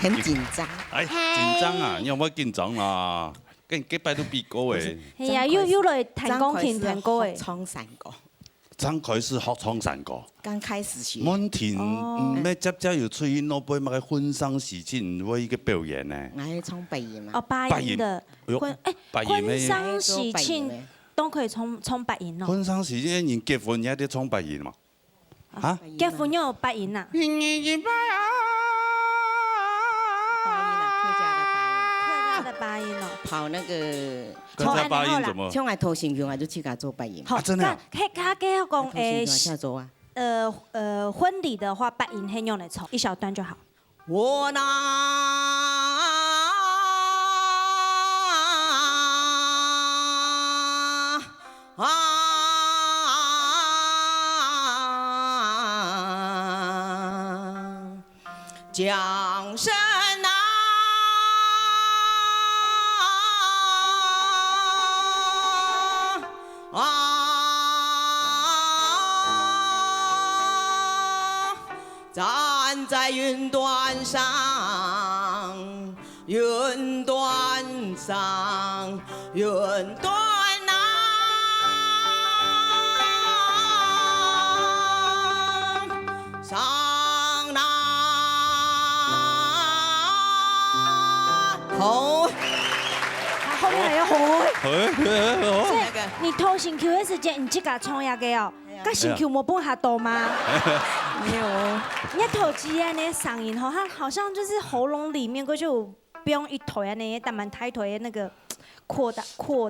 很緊張。哎，緊張啊！有冇緊張啊？跟幾擺都比過誒。係啊，要來彈鋼琴彈歌誒。唱山歌。張開始學唱山歌。剛開始學。滿田咩接有出現攞杯乜嘅婚喪喜慶嗰一個表演呢？我係唱白演嘛。哦，白演的。婚喪喜慶都可以唱白演咯。婚喪喜慶人結婚也得唱白演嘛？嚇？結婚要白演啊？八音哦，跑那個，唱八音怎麼？唱來頭先用啊，就去佢做八音。好，真的。他講婚禮的話，八音係用來唱一小段就好。我那江山。站在雲端上，雲端上，雲端上那你还要会。所以你偷新 Q 的时间，你这个创业的哦，跟新 Q 没办法多吗？没有。人家头几啊，那嗓音吼，它好像就是喉咙里面过去有不用一腿啊，那些但蛮抬腿的那个扩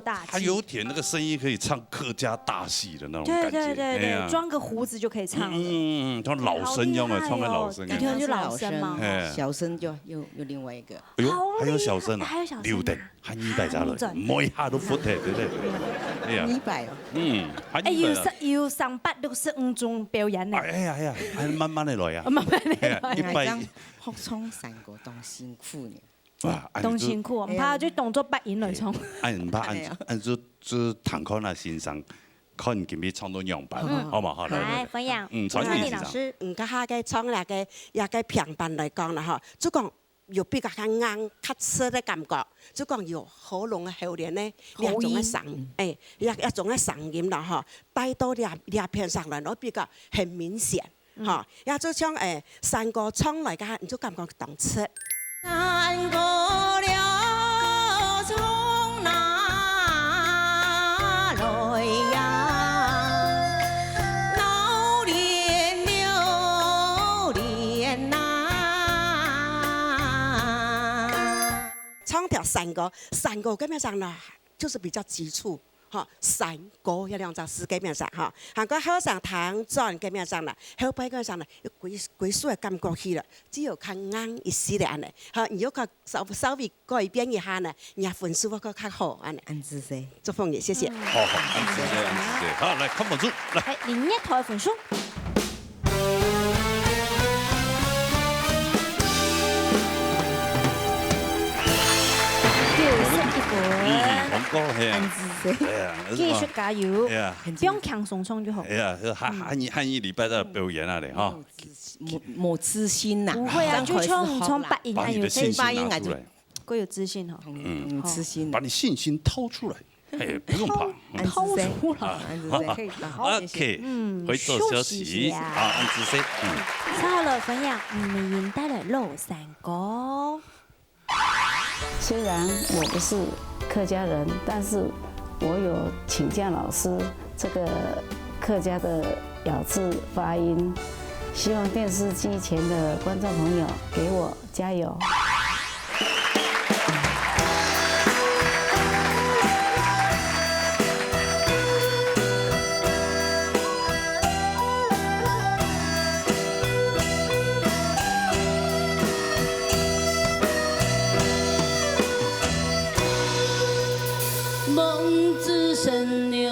大。他有点那个声音可以唱客家大戏的那种感觉。对，装个胡子就可以唱了。像老生一样的，唱个老生。你听就老生吗？小生就有另外一个。哎呦，还有小生啊！还有小生。留定，喊200咋了？每下都服对不对？哎呀，200哦。哎，有365种表演呢。哎呀，还慢慢的来呀。慢慢的来。 100。学唱3個當辛苦呢。 动辛苦，唔怕就动作不赢来冲。唔怕，按就弹看那欣赏，看今日唱到样板，好嘛？好来，分享。曹丽老師，家下嘅唱那個也個平板嚟講啦，嗬，就講有比較硬咳舌嘅感覺，就講有喉嚨嘅後面呢，一種嘅嗓，一種嘅嗓音啦，嗬，帶到兩片上來，我比較很明顯，嗬，也就像3個唱嚟嘅，你就感覺動詞。 3個了，從哪來呀？老年呐！唱條3個基本上呢，就是比較基礎。 哈，3個一兩隻詩基本上哈，韓國後上彈轉基本上啦，後背基本上啦，歸屬嘅感覺去了，只有較硬一絲嘅安尼，哈，如果佢稍微改變一下呢，人家分數會較好安尼。安子謝，祝福你，謝謝。好，安子謝，好，來看分數，來。林一台分數。 紅歌係啊，繼續加油，不用強鬆唱就好。係啊，漢語禮拜的表演啊，你哈。冇自信呐。不會啊，就從八音把你的信心拿出來，夠有自信哈。自信。把你信心掏出來，哎，不用怕。掏出來。OK，回座休息。好，安子 C。3號了，分享你們帶了肉3個。 虽然我不是客家人，但是我有请教老师这个客家的咬字发音，希望电视机前的观众朋友给我加油。梦自神流，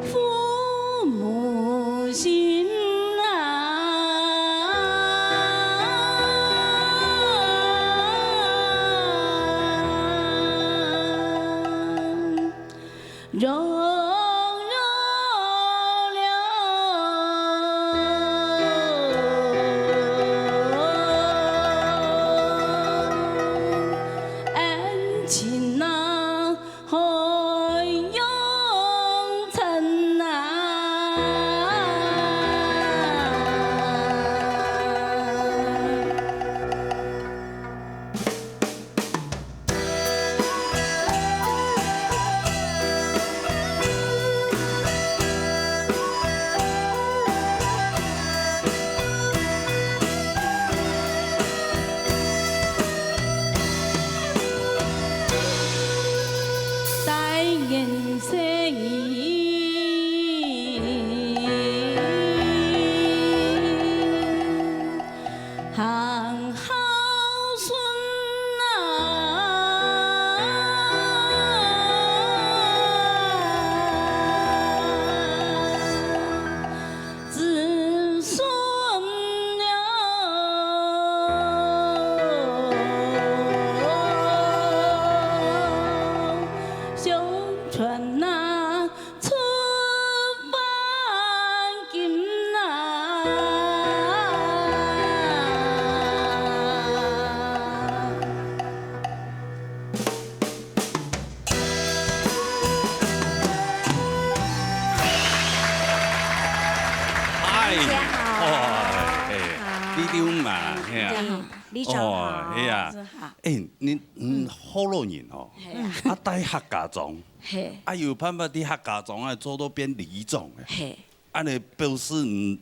父母心难。李长嘛，嘿啊，李长好，嘿啊，你好多人哦，啊带客家庄，啊又盼望啲客家庄啊做到变李庄嘅，安尼表示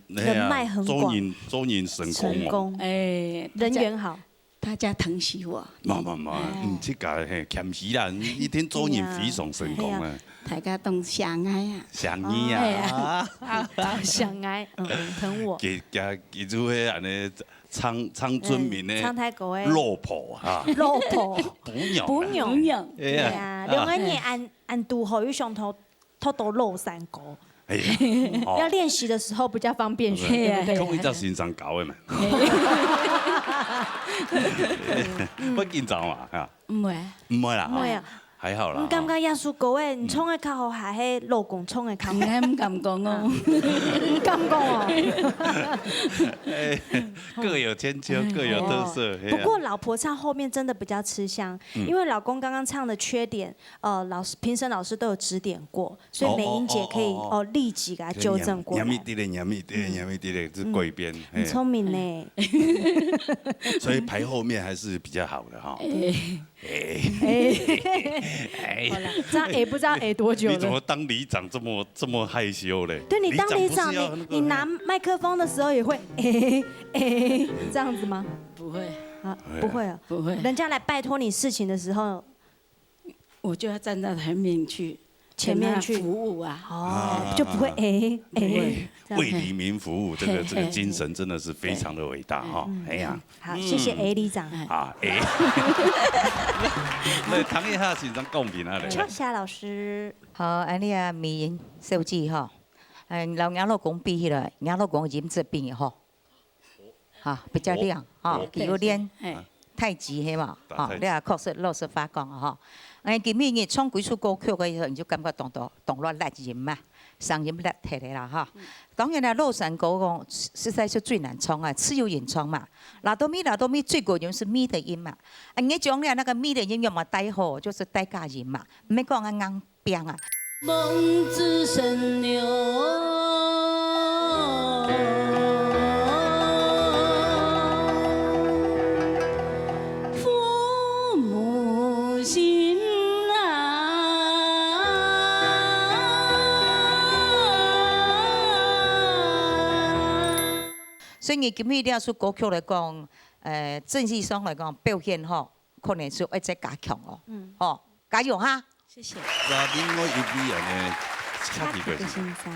人脉很广，做人成功，人缘好。大家疼惜我。唔即个嘿，谦虚啦，一天做人非常成功啊。大家都相爱啊。相爱啊。相爱，疼我。记住迄安尼唱尊名的。唱泰国的。落婆哈。落婆。补鸟。对啊，两个人按拄好于上头，偷偷落山歌。要练习的时候比较方便学。讲伊只先生教的嘛。不紧张嘛，吓。唔会啦。唔会啊。还好啦。我感觉耶稣歌诶，你唱的较好，还迄老公唱的较好。唔敢讲哦，唔敢讲哦。各有千秋，各有特色。不过老婆唱后面真的比较吃香，因为老公刚刚唱的缺点，评审老师都有指点过，所以美英姐可以立即给他纠正过来。严密啲嘞，是过一遍。很聪明呢。所以排后面还是比较好的哈。好了，这样不知道多久了。你怎么当里长这么害羞嘞？对你当里长，你拿麦克风的时候也会这样子吗？不会啊，不会啊，不会。人家来拜托你事情的时候，我就要站到前面去服务啊，就不会为黎民服务，这个精神真的是非常的伟大哈！哎呀，好，谢谢里长。啊来唐一下先生公平啊！秋霞老师，好，安尼啊，美颜手机哈，老杨老公比起来，杨老公颜值变吼，哈比较亮哈，有练太极系嘛，哈，你也确实老实话讲哈。今日你唱几首歌曲嘅时候，你就感觉动落力音嘛，声音力摕嚟啦哈。当然啦，洛杉歌讲实在是最难唱啊，自由演唱嘛。拉多咪最过人是咪的音嘛。你讲咧那个咪的音要么带好，就是带假音嘛，唔系讲硬变啊。梦之神牛。所以今日呢首歌曲来讲，正式上来讲表现吼，可能是要再加强哦。加油哈！谢谢。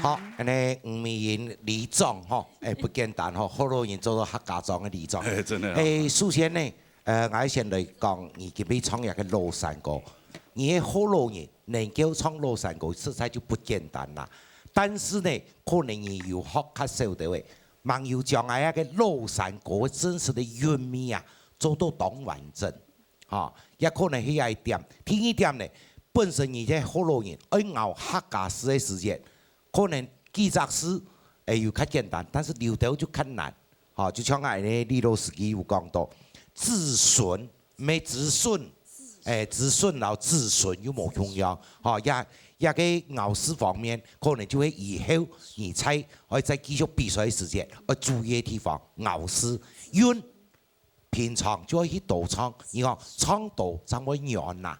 好，安尼吴美莹李总吼，不简单吼，好多人做到客家庄的李总。真的。首先呢，我先来讲，你今日创业嘅洛杉歌，你好多人能够唱洛杉歌，实在就不简单啦。但是呢，可能你要学较少的位。网友将那个洛杉歌真实的韵味啊，做到当完整，也可能迄一点，第一点呢，本身而且好多人爱熬客家诗的时间，可能记作诗又较简单，但是流调就较难，就像李老师有讲到，自顺没自顺，自顺然后自顺又冇重要，也个熬诗方面，可能就会以后你猜，可以在继续比赛时间，注意的地方熬诗，韵平常就可以多唱，你看唱到怎么样啦？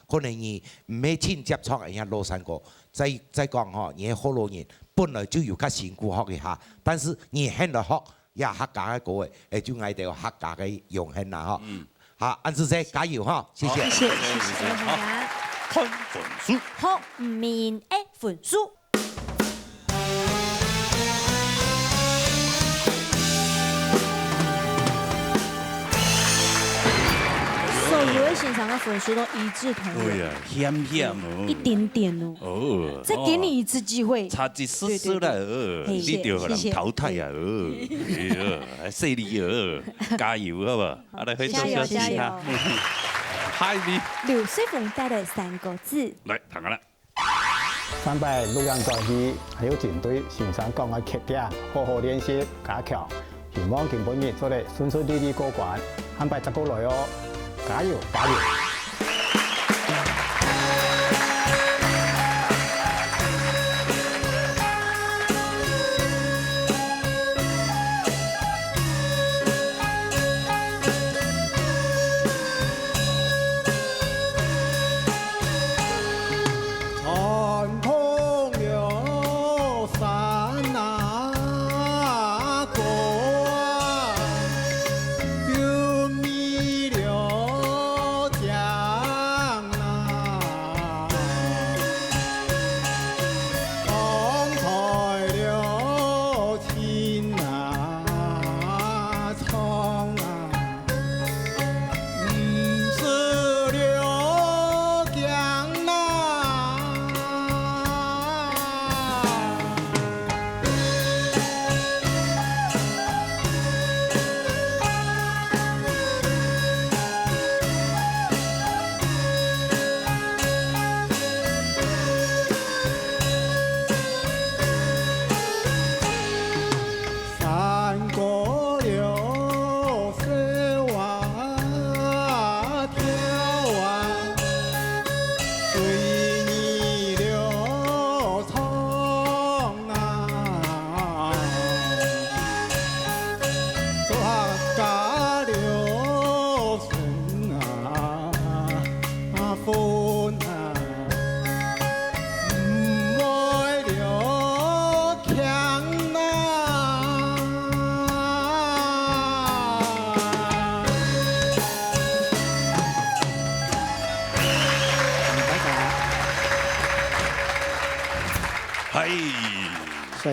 可能你唔係親接唱人家洛杉歌，再講你好多人本來就有較辛苦學一下，但是你現在學也客家嘅歌嘅，就嗌到客家嘅用興啦好，安子姐加油謝謝。謝謝大家。看粉書，好面的粉書。所有的现场的粉丝都一致同意。对啊，险哦，一点点哦。哦。再给你一次机会。差一丝丝啦，你就让人淘汰啊，犀利哦，加油好不好？来，可以多休息一下。嗨，你。刘水凤带的3个字。来，谈下啦。3摆录音专辑还有警队现场讲的曲调，好好练习加强，希望今晡日做得顺顺利利过关，安排10个来哦，加油加油！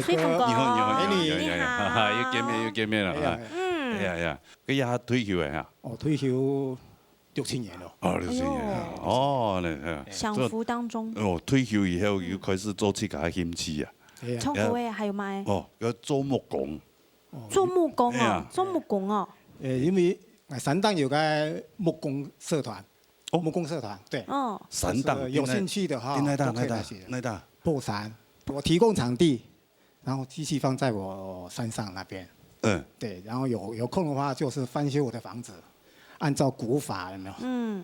水凤哥，你好，你好，又见面了啊！哎呀，佢也退休的哈。哦，退休6-7年了。哦，6-7年。哦，呢，享福当中。哦，退休以后又开始做自己的兴趣啊。冲口味还有吗？哦，要做木工。做木工哦，做木工哦。因为山档有个木工社团。木工社团，对。哦。山档有兴趣的哈，那大。破山，我提供场地，然后机器放在我山上那边。对，然后有空的话就是翻修我的房子，按照古法有没有？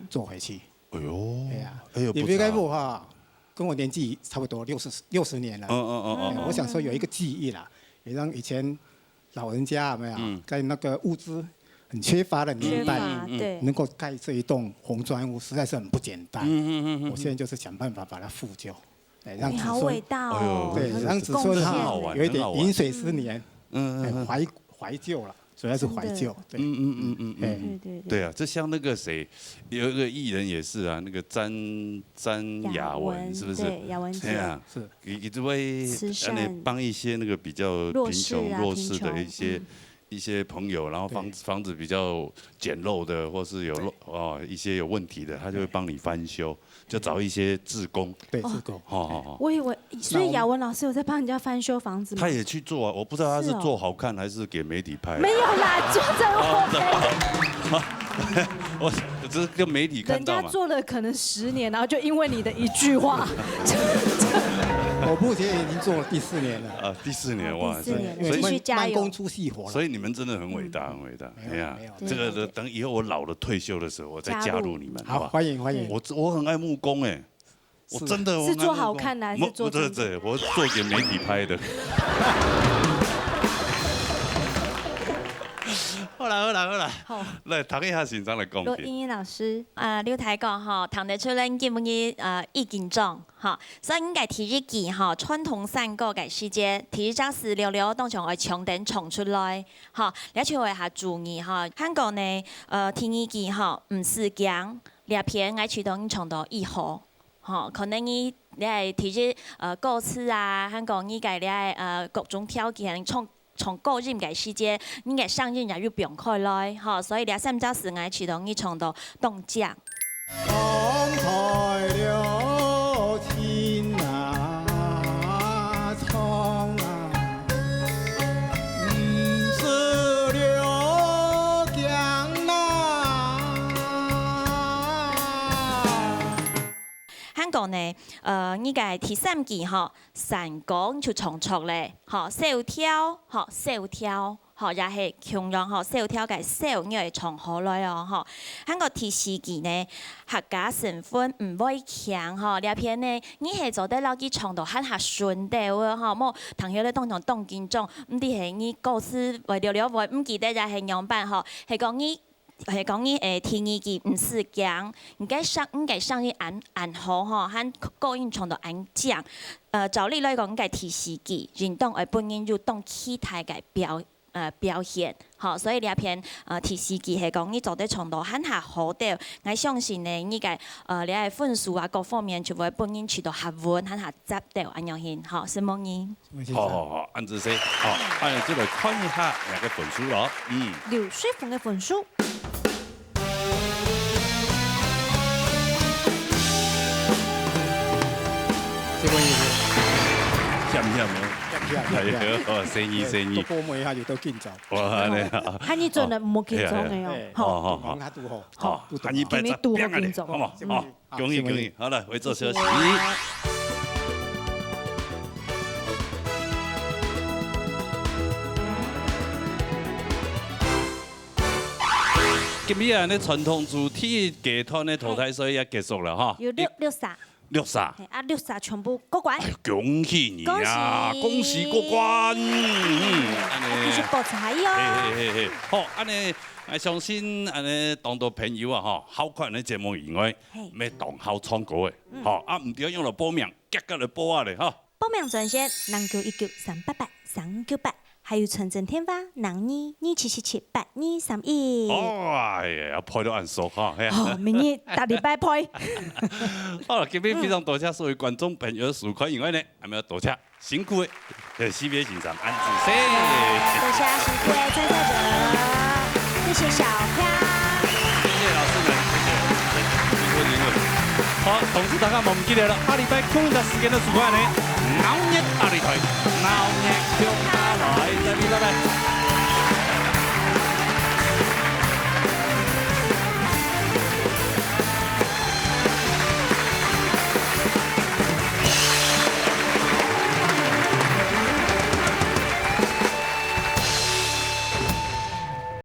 做回去。哎呦，你别盖布哈，跟我年纪差不多60年了。我想说有一个记忆啦，也让以前老人家有没有在那个物资很缺乏的年代，能够盖这一栋红砖屋，实在是很不简单。我现在就是想办法把它复旧，让子孙伟大哦，对，让子孙哈有一点饮水思源，怀旧了。主要是怀旧，对，对啊，这像那个谁，有一个艺人也是啊，那个詹雅文是不是？对，雅文姐，是，一直会帮一些那个比较贫穷弱势的一些朋友，然后房子比较简陋的，或是有一些有问题的，他就会帮你翻修，就找一些志工。对，志工。我以为，所以雅文老师有在帮人家翻修房子吗？他也去做啊，我不知道他是做好看还是给媒体拍。没有啦，做真我。我只是跟媒体看到嘛。人家做了可能10年，然后就因为你的一句话。我目前已经做了第4年了。啊，第4年哇！继续加油，慢工出细活。所以你们真的很伟大，很伟大。哎呀，这个等以后我老了退休的时候，我再加入你们，好吧？欢迎欢迎。我很爱木工哎，我真的是做好看的还是做？对，我做给媒体拍的。好啦，来读一下现场的讲罗英英老师，刘太讲吼，谈得出咱今日意见中，吼，所以应该第一件吼，传统散果嘅时节，第一张是聊聊当场会冲灯冲出来，吼，了就会下注意吼，韩国呢，第二件吼，唔是讲两片爱去当冲到1号，吼，可能你系提起故事啊，韩国你嘅咧各種條件從個人嘅世界，你嘅上任也要變開來，吼，所以你三招是愛去同你從到動將。韓國呢，呢個第3件吼，散果就重出咧，吼，小挑，也係強讓吼小挑嘅小，因為重好來哦，吼。韓國第4件呢，客家成分唔會強，吼，呢片呢，你係做得落去重到很下順的喎，吼，冇同樣咧當場動見中，唔啲係你故事為了會唔記得就係樣板吼，係講你。係講你第2件唔是講，應該上去按好吼，和個人從到按講。照理來講，應該第4件，運動係本人要當其他嘅表現，吼，所以呢一篇第4件係講你做得從到很下好啲，我相信呢，你嘅你嘅分數啊各方面全部本人去到合穩，很下執到咁樣先，好，是冇嘢。好，按住先，好，按住嚟看一下兩個分數咯，劉水鳳嘅分數。這個意思，險啊，生意。多摸一下就都見咗。哇，你喊你做人唔好緊張嘅哦。好，好，喊你別再變啊你，好嘛？好，恭喜，好了，回座休息。今日啊，呢傳統主題劇團的淘汰賽也結束了哈。有60。啊，60全部過關。恭喜你啊！恭喜過關。繼續博彩哦。好，安尼，我相信安尼當到朋友啊，吼，好看的節目以外，要當好唱歌嘅，吼，啊，唔對用嚟報名，結果嚟報啊咧，吼。報名專線0919388398，还有纯真天发男22778-231。哦，哎呀，配到按数哈。哦，明日大礼拜配。好了，今天非常多谢所有观众朋友的收看，以外呢，还没有多谢辛苦的CBA 欣赏安子生。多谢辛苦的参赛者，谢谢小飘，谢谢老师们，谢谢辛苦辛苦。好，同时大家忘唔记得了，下礼拜空的时间的时间呢，熬夜大擂台，熬夜強打來，再見，拜拜。